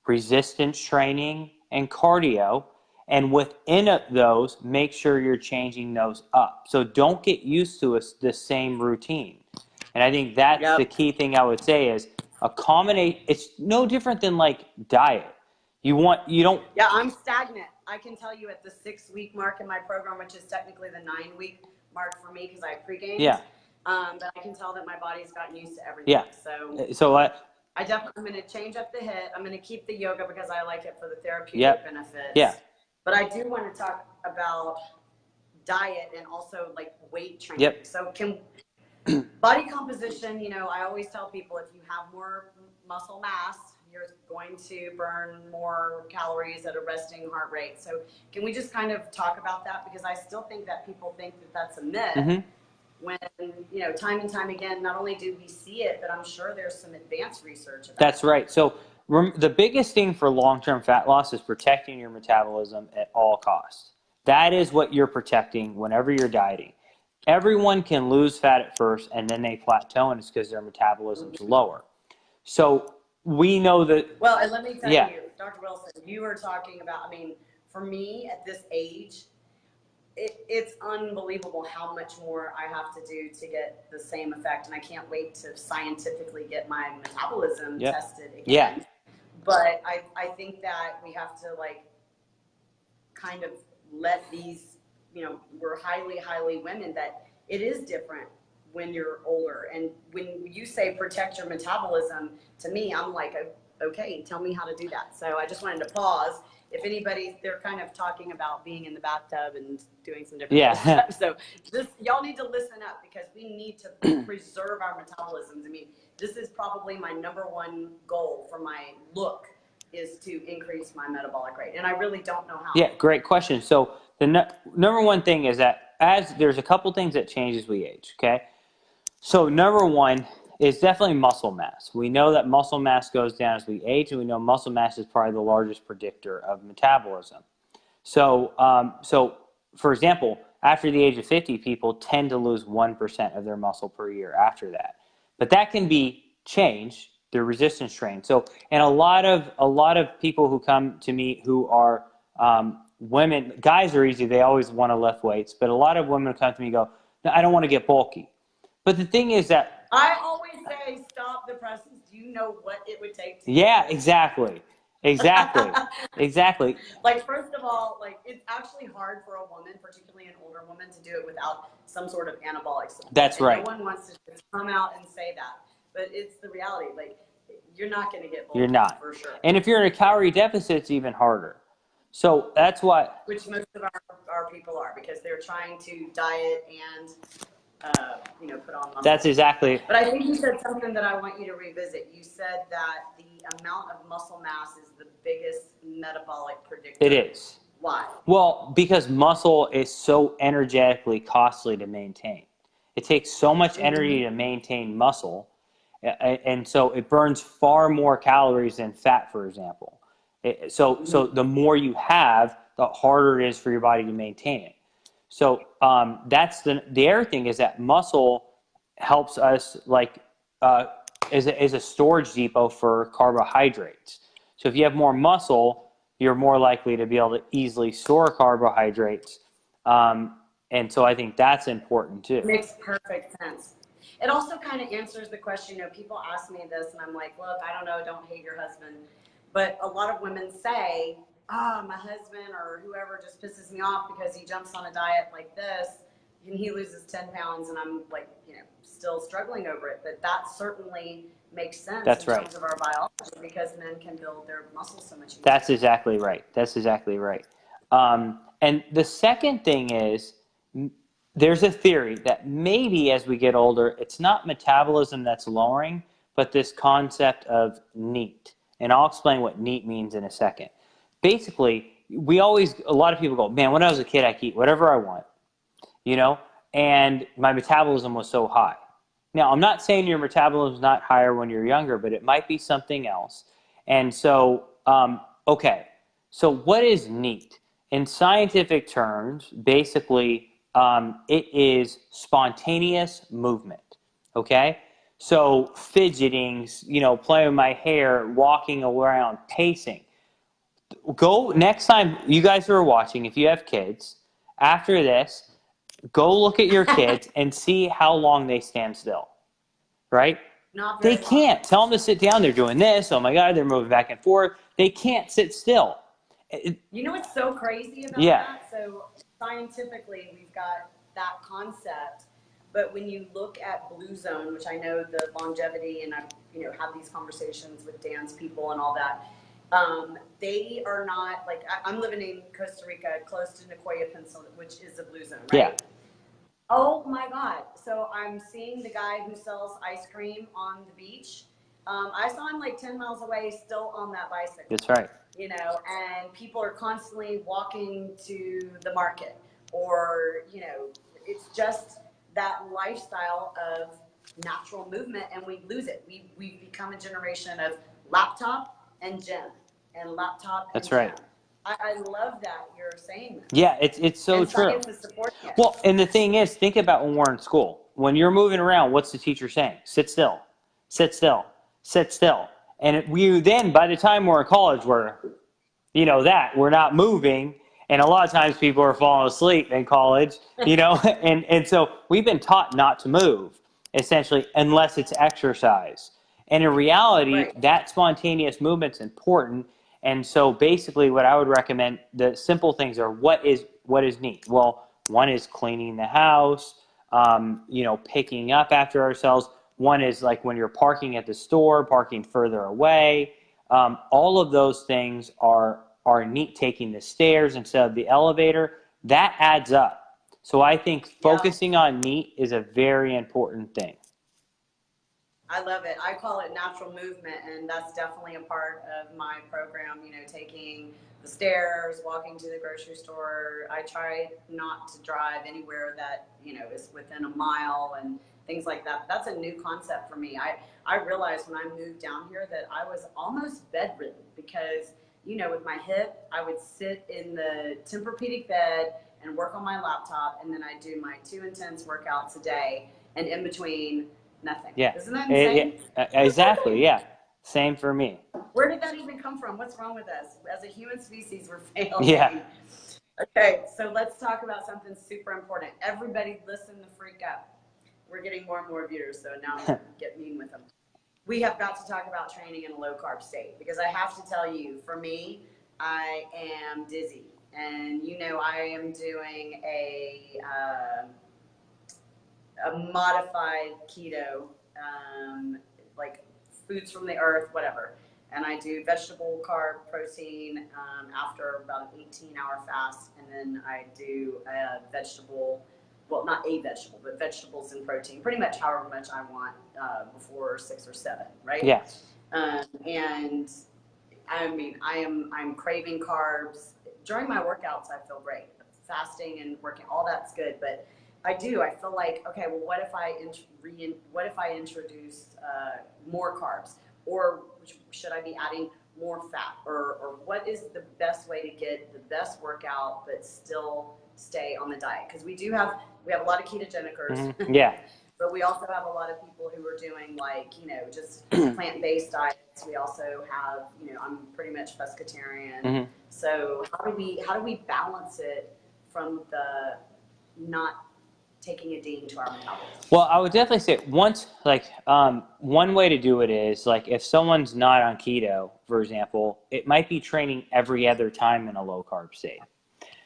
resistance training, and cardio. And within those, make sure you're changing those up. So don't get used to the same routine. And I think that's the key thing I would say is accommodate. It's no different than like diet. You don't. Yeah, I'm stagnant. I can tell you at the 6-week mark in my program, which is technically the 9-week mark for me because I pre-gamed. Yeah. But I can tell that my body's gotten used to everything. Yeah. So I definitely, I'm going to change up the HIIT. I'm going to keep the yoga because I like it for the therapeutic benefits. Yeah. But I do want to talk about diet and also like weight training. Yep. So body composition, I always tell people if you have more muscle mass, you're going to burn more calories at a resting heart rate. So can we just kind of talk about that? Because I still think that people think that that's a myth. When, time and time again, not only do we see it, but I'm sure there's some advanced research about That's right. So the biggest thing for long-term fat loss is protecting your metabolism at all costs. That is what you're protecting whenever you're dieting. Everyone can lose fat at first and then they plateau, and it's because their metabolism's lower. So we know that. Well, and let me tell you, Dr. Wilson, you were talking about, for me at this age, it's unbelievable how much more I have to do to get the same effect. And I can't wait to scientifically get my metabolism tested again. Yeah. But I think that we have to kind of let these, we're highly women, that it is different when you're older. And when you say protect your metabolism, to me, I'm like, okay, tell me how to do that. So I just wanted to pause. If anybody, they're kind of talking about being in the bathtub and doing some different stuff. So y'all need to listen up because we need to preserve our metabolisms. This is probably my #1 goal for my look is to increase my metabolic rate. And I really don't know how. Yeah, great question. So the number one thing is that as there's a couple things that change as we age, okay? So number one, is definitely muscle mass. We know that muscle mass goes down as we age, and we know muscle mass is probably the largest predictor of metabolism. So, for example, after the age of 50, people tend to lose 1% of their muscle per year after that. But that can be changed through resistance training. So, and a lot of people who come to me who are women, guys are easy; they always want to lift weights. But a lot of women come to me and go, "No, I don't want to get bulky." But the thing is that I always say, stop the presses. Do you know what it would take to yeah, exactly, exactly. Like, first of all, like, it's actually hard for a woman, particularly an older woman, to do it without some sort of anabolic support. That's and right. No one wants to just come out and say that, but it's the reality. Like, you're not going to get bulky, You're not. for sure. And if you're in a calorie deficit, it's even harder. So that's what. Which most of our people are, because they're trying to diet and put on muscle. That's exactly. But I think you said something that I want you to revisit. You said that the amount of muscle mass is the biggest metabolic predictor. It is. Why? Well, because muscle is so energetically costly to maintain. It takes so much energy to maintain muscle, and so it burns far more calories than fat, for example. So the more you have, the harder it is for your body to maintain it. So that's the other thing is that muscle helps us is a storage depot for carbohydrates. So if you have more muscle, you're more likely to be able to easily store carbohydrates. And so I think that's important too. Makes perfect sense. It also kind of answers the question, people ask me this and I'm like, look, I don't know, don't hate your husband. But a lot of women say, my husband or whoever just pisses me off because he jumps on a diet like this and he loses 10 pounds and I'm like, still struggling over it. But that certainly makes sense That's in right. terms of our biology because men can build their muscles so much easier. That's exactly right. That's exactly right. And the second thing is, there's a theory that maybe as we get older, it's not metabolism that's lowering, but this concept of NEAT. And I'll explain what NEAT means in a second. Basically, a lot of people go, man, when I was a kid, I could eat whatever I want, and my metabolism was so high. Now, I'm not saying your metabolism is not higher when you're younger, but it might be something else. And so, okay, so what is NEAT? In scientific terms, basically, it is spontaneous movement, okay? So fidgeting, playing with my hair, walking around, pacing. Go next time you guys are watching, if you have kids, after this, go look at your kids and see how long they stand still, right? Not very They can't. Tell them to sit down. They're doing this. Oh my God, they're moving back and forth. They can't sit still. You know what's so crazy about Yeah. that? So scientifically, we've got that concept, but when you look at Blue Zone, which I know the longevity, and I've had these conversations with Dan's people and all that, they are not like I'm living in Costa Rica, close to Nicoya, Pennsylvania, which is a Blue Zone, right? Yeah. Oh my God! So I'm seeing the guy who sells ice cream on the beach. I saw him like 10 miles away, still on that bicycle. That's right. And people are constantly walking to the market, or it's just that lifestyle of natural movement, and we lose it. We've become a generation of laptop and gym, and laptop. That's and right. Gym. I love that you're saying that. Yeah, it's so and true. Science is supporting it. Well, and the thing is, think about when we're in school. When you're moving around, what's the teacher saying? Sit still, sit still, sit still. And we then, by the time we're in college, we're not moving. And a lot of times people are falling asleep in college, and so we've been taught not to move, essentially, unless it's exercise. And in reality, Right. that spontaneous movement's important. And so basically what I would recommend, the simple things are, what is NEAT? Well, one is cleaning the house, picking up after ourselves. One is like when you're parking at the store, parking further away. All of those things are NEAT. Taking the stairs instead of the elevator, that adds up. So I think focusing on NEAT is a very important thing. I love it. I call it natural movement, and that's definitely a part of my program, taking the stairs, walking to the grocery store. I try not to drive anywhere that, is within a mile, and things like that. That's a new concept for me. I realized when I moved down here that I was almost bedridden because, you know, with my hip, I would sit in the Tempur-Pedic bed and work on my laptop, and then I do my 2 intense workouts a day, and in between, nothing. Yeah. Isn't that insane? Exactly. Yeah. Same for me. Where did that even come from? What's wrong with us? As a human species, we're failing. Yeah. Okay, so let's talk about something super important. Everybody listen the freak out. We're getting more and more viewers, so now I'm going to get mean with them. We have got to talk about training in a low carb state because I have to tell you, for me, I am dizzy. And you know, I am doing a modified keto, like foods from the earth, whatever. And I do vegetable, carb, protein after about an 18-hour fast. And then I do a vegetable, well, not a vegetable, but vegetables and protein, pretty much however much I want before 6 or 7, right? Yeah. And I mean, I'm craving carbs. During my workouts, I feel great. Fasting and working, all that's good. But I feel like, okay, well, what if I introduce more carbs? Or should I be adding more fat? Or what is the best way to get the best workout but still stay on the diet? Because we have a lot of ketogenicers. Mm-hmm. Yeah. But we also have a lot of people who are doing, like, you know, just plant-based diets. We also have, you know, I'm pretty much pescatarian. Mm-hmm. So how do we balance it from the not taking a ding to our metabolism? Well, I would definitely say one way to do it is, like, if someone's not on keto, for example, it might be training every other time in a low carb state.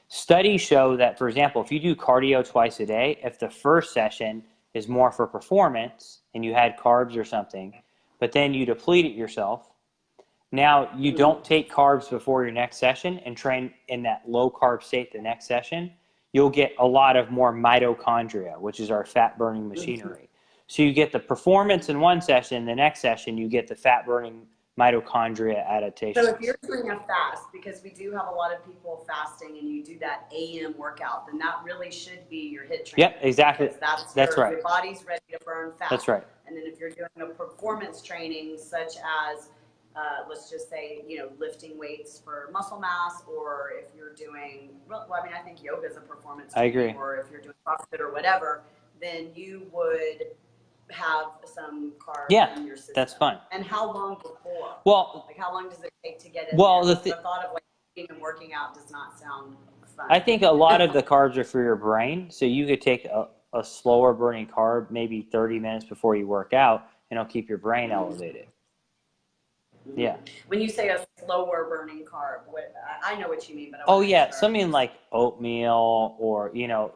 Studies show that, for example, if you do cardio twice a day, if the first session is more for performance and you had carbs or something, but then you deplete it yourself, now you don't take carbs before your next session and train in that low carb state the next session, you'll get a lot of more mitochondria, which is our fat burning machinery. So you get the performance in one session, the next session you get the fat burning mitochondria adaptation. So if you're doing a fast, because we do have a lot of people fasting, and you do that AM workout, then that really should be your HIIT training. Yep, exactly. That's right. Your body's ready to burn fat. That's right. And then if you're doing a performance training, such as let's just say, you know, lifting weights for muscle mass, or if you're doing, well, I mean, I think yoga is a performance training, I agree. or if you're doing CrossFit or whatever, then you would have some carbs in your system. That's fine. And how long before? Well, like, how long does it take to get in well, there? the thought of, like, eating and working out does not sound fun. I think a lot of the carbs are for your brain, so you could take a slower burning carb maybe 30 minutes before you work out, and it'll keep your brain elevated. Yeah. When you say a slower burning carb, I know what you mean, but something like oatmeal, or, you know,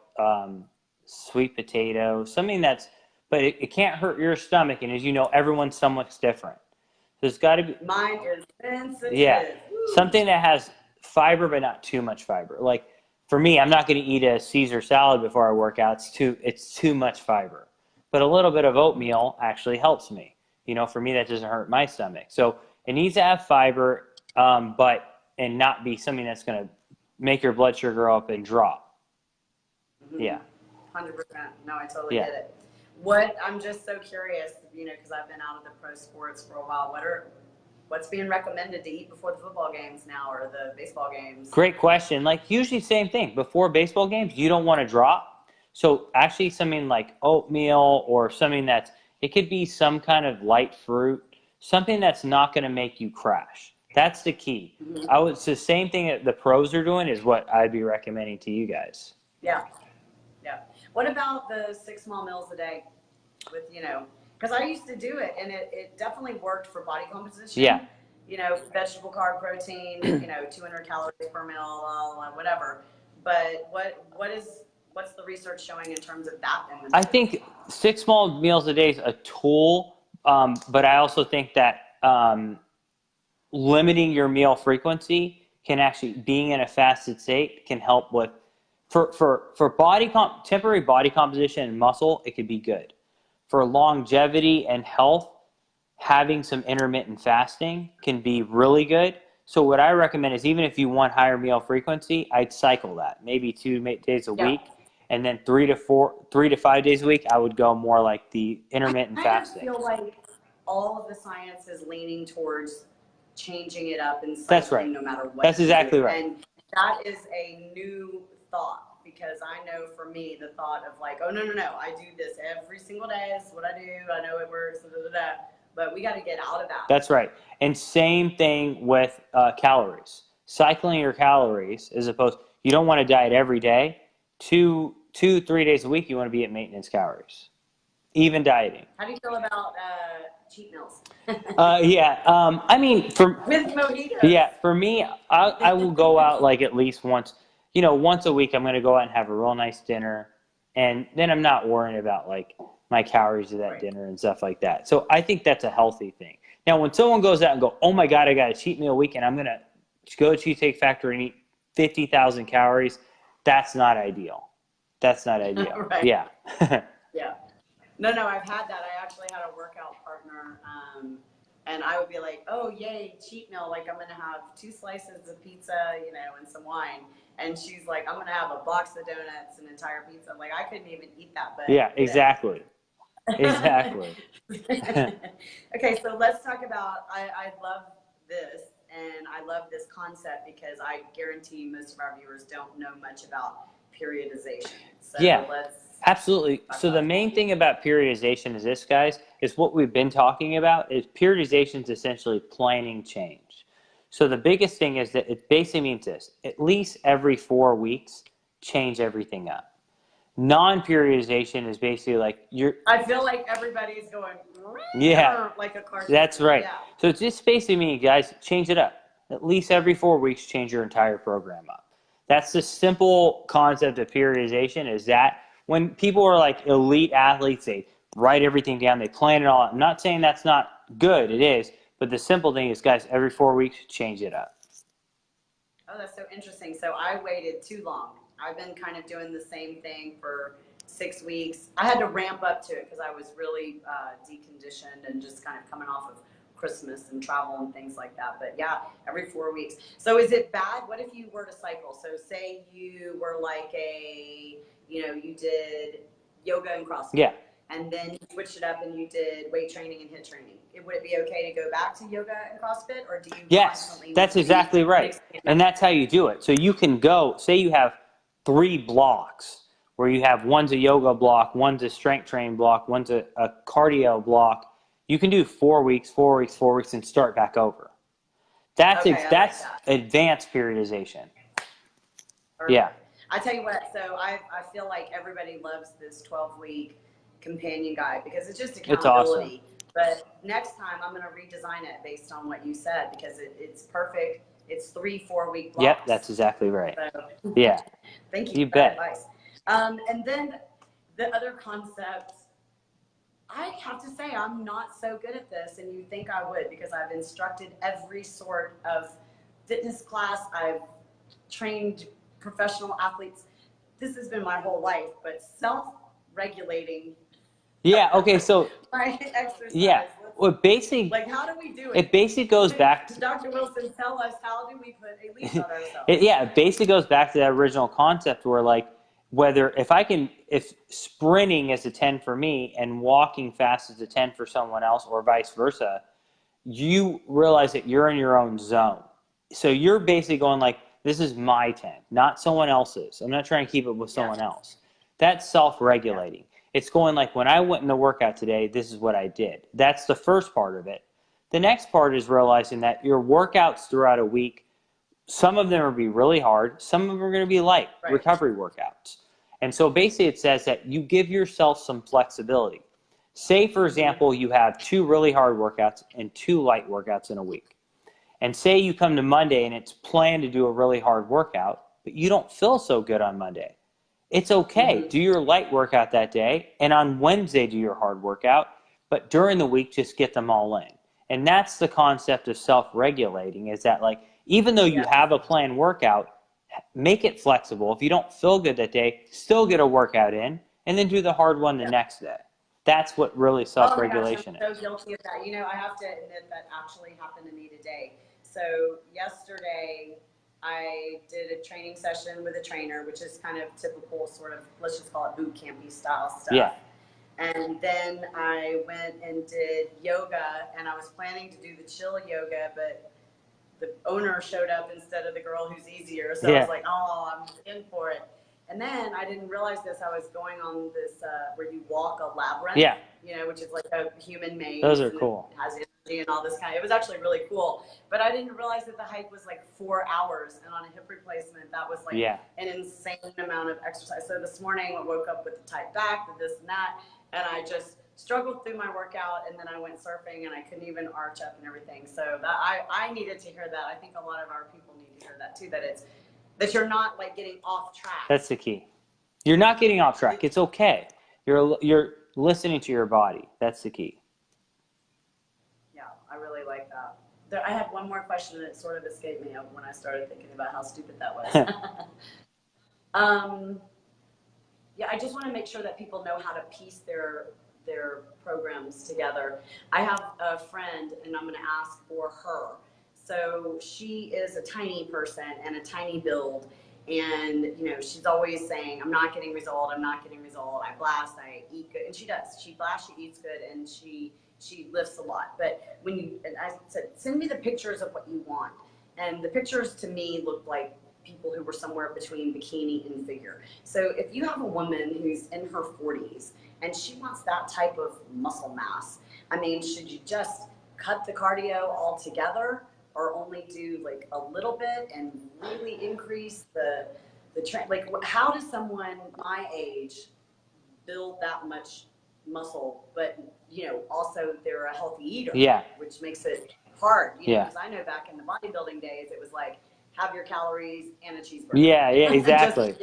sweet potato, something that's, but it can't hurt your stomach, and as you know, everyone's stomach's different. There's got to be. Mine is sensitive. Yeah, something that has fiber but not too much fiber. Like, for me, I'm not going to eat a Caesar salad before I work out. It's too much fiber. But a little bit of oatmeal actually helps me. You know, for me, that doesn't hurt my stomach. So it needs to have fiber, and not be something that's going to make your blood sugar go up and drop. Mm-hmm. Yeah. 100%. No, I totally get it. I'm just so curious, you know, because I've been out of the pro sports for a while. What's being recommended to eat before the football games now, or the baseball games? Great question. Like, usually same thing. Before baseball games, you don't want to drop. So actually something like oatmeal, or something it could be some kind of light fruit, something that's not going to make you crash. That's the key. Mm-hmm. It's the same thing that the pros are doing is what I'd be recommending to you guys. Yeah. Yeah. What about the 6 small meals a day with, you know, because I used to do it, and it definitely worked for body composition. Yeah. You know, vegetable, carb, protein, you know, 200 calories per meal, whatever. But what's the research showing in terms of that? I think 6 small meals a day is a tool, but I also think that limiting your meal frequency can actually, being in a fasted state, can help with, for temporary body composition and muscle, it could be good. For longevity and health, having some intermittent fasting can be really good. So what I recommend is, even if you want higher meal frequency, I'd cycle that, maybe 2 days a week, And then 3 to 5 days a week, I would go more like the intermittent fasting. I feel like all of the science is leaning towards changing it up and That's cycling right. no matter what. That's exactly right. And that is a new thought, because I know for me, the thought of like, oh, no, I do this every single day. This is what I do. I know it works. But we got to get out of that. That's right. And same thing with calories. Cycling your calories as opposed, you don't want to diet every day. 3 days a week, you want to be at maintenance calories. Even dieting. How do you feel about cheat meals? I mean, with mojitos. Yeah, for me, I will go out like at least once a week. I'm going to go out and have a real nice dinner, and then I'm not worrying about like my calories of that dinner and stuff like that. So I think that's a healthy thing. Now, when someone goes out and go, oh my God, I got a cheat meal weekend, I'm going to go to Cheesecake Factory and eat 50,000 calories. That's not ideal. That's not ideal. Right. Yeah. Yeah. No, I've had that. I actually had a workout partner, and I would be like, oh, yay, cheat meal. Like, I'm going to have 2 slices of pizza, and some wine. And she's like, I'm going to have a box of donuts, an entire pizza. I'm like, I couldn't even eat that. But yeah, exactly. Exactly. Okay, so let's talk about, I love this, and I love this concept because I guarantee most of our viewers don't know much about periodization. So yeah. let's Absolutely. So the main thing about periodization is this, guys, is what we've been talking about is periodization is essentially planning change. So the biggest thing is that it basically means this: at least every 4 weeks, change everything up. Non-periodization is basically like I feel like everybody's going, like a car. That's right. Yeah. So it's just basically meaning, guys, change it up. At least every 4 weeks, change your entire program up. That's the simple concept of periodization, is that when people are like elite athletes, they write everything down, they plan it all out. I'm not saying that's not good, it is, but the simple thing is, guys, every 4 weeks, change it up. Oh, that's so interesting. So I waited too long. I've been kind of doing the same thing for 6 weeks. I had to ramp up to it because I was really deconditioned and just kind of coming off of Christmas and travel and things like that. But yeah, every 4 weeks. So is it bad? What if you were to cycle? So say you were like you did yoga and CrossFit. Yeah. And then you switched it up and you did weight training and HIIT training. Would it be okay to go back to yoga and CrossFit, or do you? Yes, that's exactly right. And that's how you do it. So you can go, say you have 3 blocks where you have one's a yoga block, one's a strength training block, one's a cardio block. You can do 4 weeks, 4 weeks, 4 weeks, and start back over. That's advanced periodization. Perfect. Yeah. I tell you what, so I feel like everybody loves this 12-week companion guide because it's just accountability. It's awesome. But next time I'm going to redesign it based on what you said, because it's perfect. It's 3-4 week blocks. Yep, that's exactly right. So, yeah. Thank You for bet. that advice. And then the other concept, I have to say I'm not so good at this, and you think I would, because I've instructed every sort of fitness class. I've trained professional athletes. This has been my whole life, but self-regulating. Yeah, okay, so my exercise. Yeah. Well, basically, like, how do we do it? It basically goes back to Dr. Wilson, tell us, how do we put a leash on ourselves? it basically goes back to that original concept where, like, if sprinting is a 10 for me and walking fast is a 10 for someone else, or vice versa, you realize that you're in your own zone. So you're basically going like, this is my 10, not someone else's. I'm not trying to keep it with someone else. That's self-regulating. It's going like, when I went in the workout today, this is what I did. That's the first part of it. The next part is realizing that your workouts throughout a week, some of them are going to be really hard. Some of them are going to be light, recovery workouts. And so basically it says that you give yourself some flexibility. Say, for example, you have 2 really hard workouts and 2 light workouts in a week. And say you come to Monday and it's planned to do a really hard workout, but you don't feel so good on Monday. It's okay. Do your light workout that day, and on Wednesday do your hard workout, but during the week just get them all in. And that's the concept of self-regulating, is that, like, even though you have a planned workout, make it flexible. If you don't feel good that day, still get a workout in, and then do the hard one the next day. That's what really self-regulation is. I'm so guilty of that. I have to admit that actually happened to me today. So yesterday, I did a training session with a trainer, which is kind of typical sort of, let's just call it boot campy style stuff. Yeah. And then I went and did yoga, and I was planning to do the chill yoga, but the owner showed up instead of the girl who's easier. So I was like, oh, I'm in for it. And then I didn't realize this. I was going on this where you walk a labyrinth, you know, which is like a human maze. Those are cool. It has energy and all this kind. It was actually really cool. But I didn't realize that the hike was like 4 hours, and on a hip replacement, that was like an insane amount of exercise. So this morning I woke up with the tight back, the this and that, and I just struggled through my workout, and then I went surfing, and I couldn't even arch up and everything. So that I needed to hear that. I think a lot of our people need to hear that too, that you're not like getting off track. That's the key. You're not getting off track. It's okay. You're listening to your body. That's the key. Yeah, I really like that. I have one more question that sort of escaped me when I started thinking about how stupid that was. Yeah, I just want to make sure that people know how to piece their programs together. I have a friend, and I'm going to ask for her. So she is a tiny person and a tiny build, and you know, she's always saying, I'm not getting result, I'm not getting result, I blast, I eat good, and she does. She blasts, she eats good, and she lifts a lot. But and I said, send me the pictures of what you want. And the pictures to me looked like people who were somewhere between bikini and figure. So if you have a woman who's in her 40s and she wants that type of muscle mass, I mean, should you just cut the cardio altogether, or only do like a little bit and really increase the trend? Like, how does someone my age build that much muscle, but you know, also they're a healthy eater, which makes it hard, you know, because I know back in the bodybuilding days, it was like, have your calories and a cheeseburger. Yeah, exactly.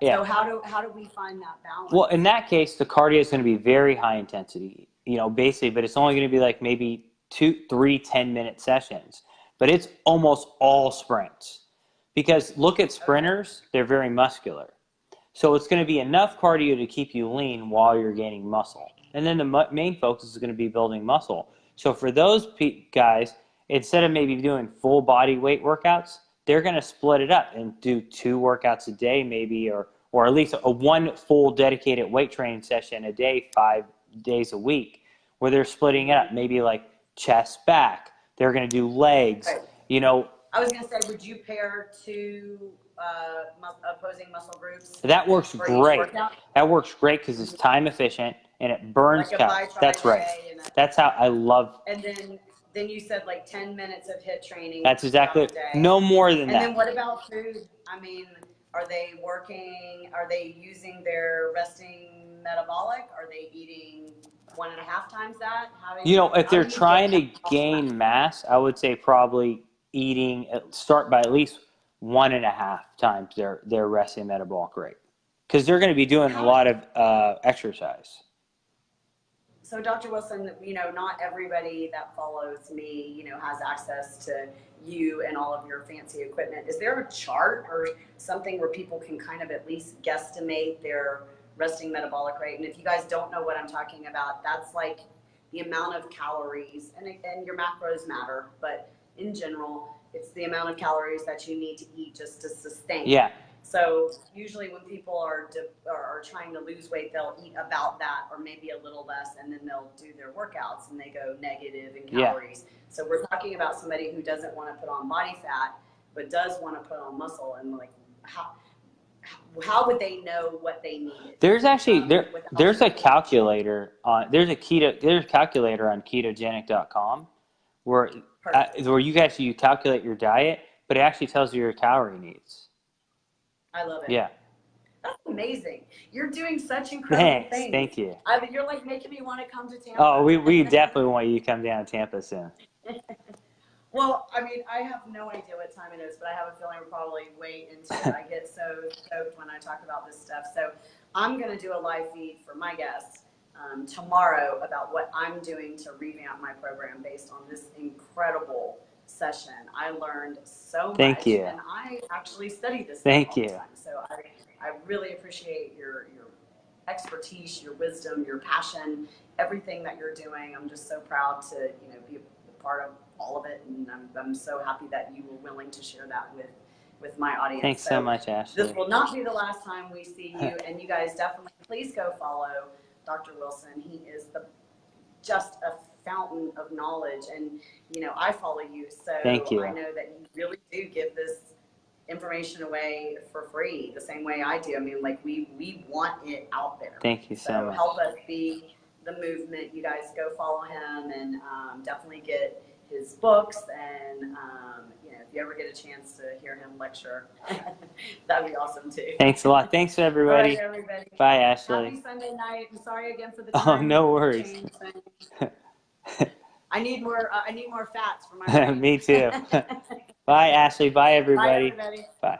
So how do we find that balance? Well, in that case, the cardio is going to be very high intensity, you know, basically, but it's only going to be like maybe 2, 3 10-minute sessions. But it's almost all sprints, because look at sprinters, they're very muscular. So it's going to be enough cardio to keep you lean while you're gaining muscle. And then the main focus is going to be building muscle. So for those guys, instead of maybe doing full body weight workouts, they're going to split it up and do 2 workouts a day maybe, or at least a 1 full dedicated weight training session a day, 5 days a week, where they're splitting it up, maybe like chest, back. They're going to do legs, you know. I was going to say, would you pair 2 opposing muscle groups? That works great. That works great because it's time efficient and it burns calories. That's right. That's how I love. And then you said like 10 minutes of HIIT training. That's exactly. No more than that. And then what about food? I mean, are they working? Are they using their resting metabolic? Are they eating 1.5 times that? You know, if they're trying to gain mass, I would say probably start by at least 1.5 times their resting metabolic rate, because they're going to be doing a lot of exercise. So Dr. Wilson, you know, not everybody that follows me, you know, has access to you and all of your fancy equipment. Is there a chart or something where people can kind of at least guesstimate their resting metabolic rate? And if you guys don't know what I'm talking about, that's like the amount of calories, and your macros matter, but in general, it's the amount of calories that you need to eat just to sustain. Yeah. So usually when people are trying to lose weight, they'll eat about that or maybe a little less, and then they'll do their workouts and they go negative in calories. So we're talking about somebody who doesn't want to put on body fat, but does want to put on muscle, and like how would they know what they need? There's actually there's a calculator on there's a calculator on ketogenic.com where you calculate your diet, but it actually tells you your calorie needs. I love it. Yeah. That's amazing. You're doing such incredible things. Thank you. You're like making me want to come to Tampa. Oh, we definitely want you to come down to Tampa soon. Well, I mean, I have no idea what time it is, but I have a feeling we're probably way into it. I get so stoked when I talk about this stuff. So I'm going to do a live feed for my guests tomorrow about what I'm doing to revamp my program based on this incredible session. I learned so much. Thank you. And I actually studied this Thank you. all the time. So I really appreciate your expertise, your wisdom, your passion, everything that you're doing. I'm just so proud to, you know, be a part of all of it, and I'm so happy that you were willing to share that with my audience. Thanks so much, Ashley. This will not be the last time we see you, and you guys definitely please go follow Dr. Wilson. He is just a fountain of knowledge, and I follow you, so Thank you. I know that you really do give this information away for free the same way I do. I mean, like we want it out there. Thank you so much. Help us be the movement. You guys go follow him, and definitely get his books, and if you ever get a chance to hear him lecture, that'd be awesome too. Thanks a lot. Thanks everybody. All right, everybody. Bye, Ashley. Happy Sunday night. I'm sorry again for the Oh, time. no worries. I need more fats for my Me too. Bye, Ashley. Bye, everybody. Bye, everybody. Bye.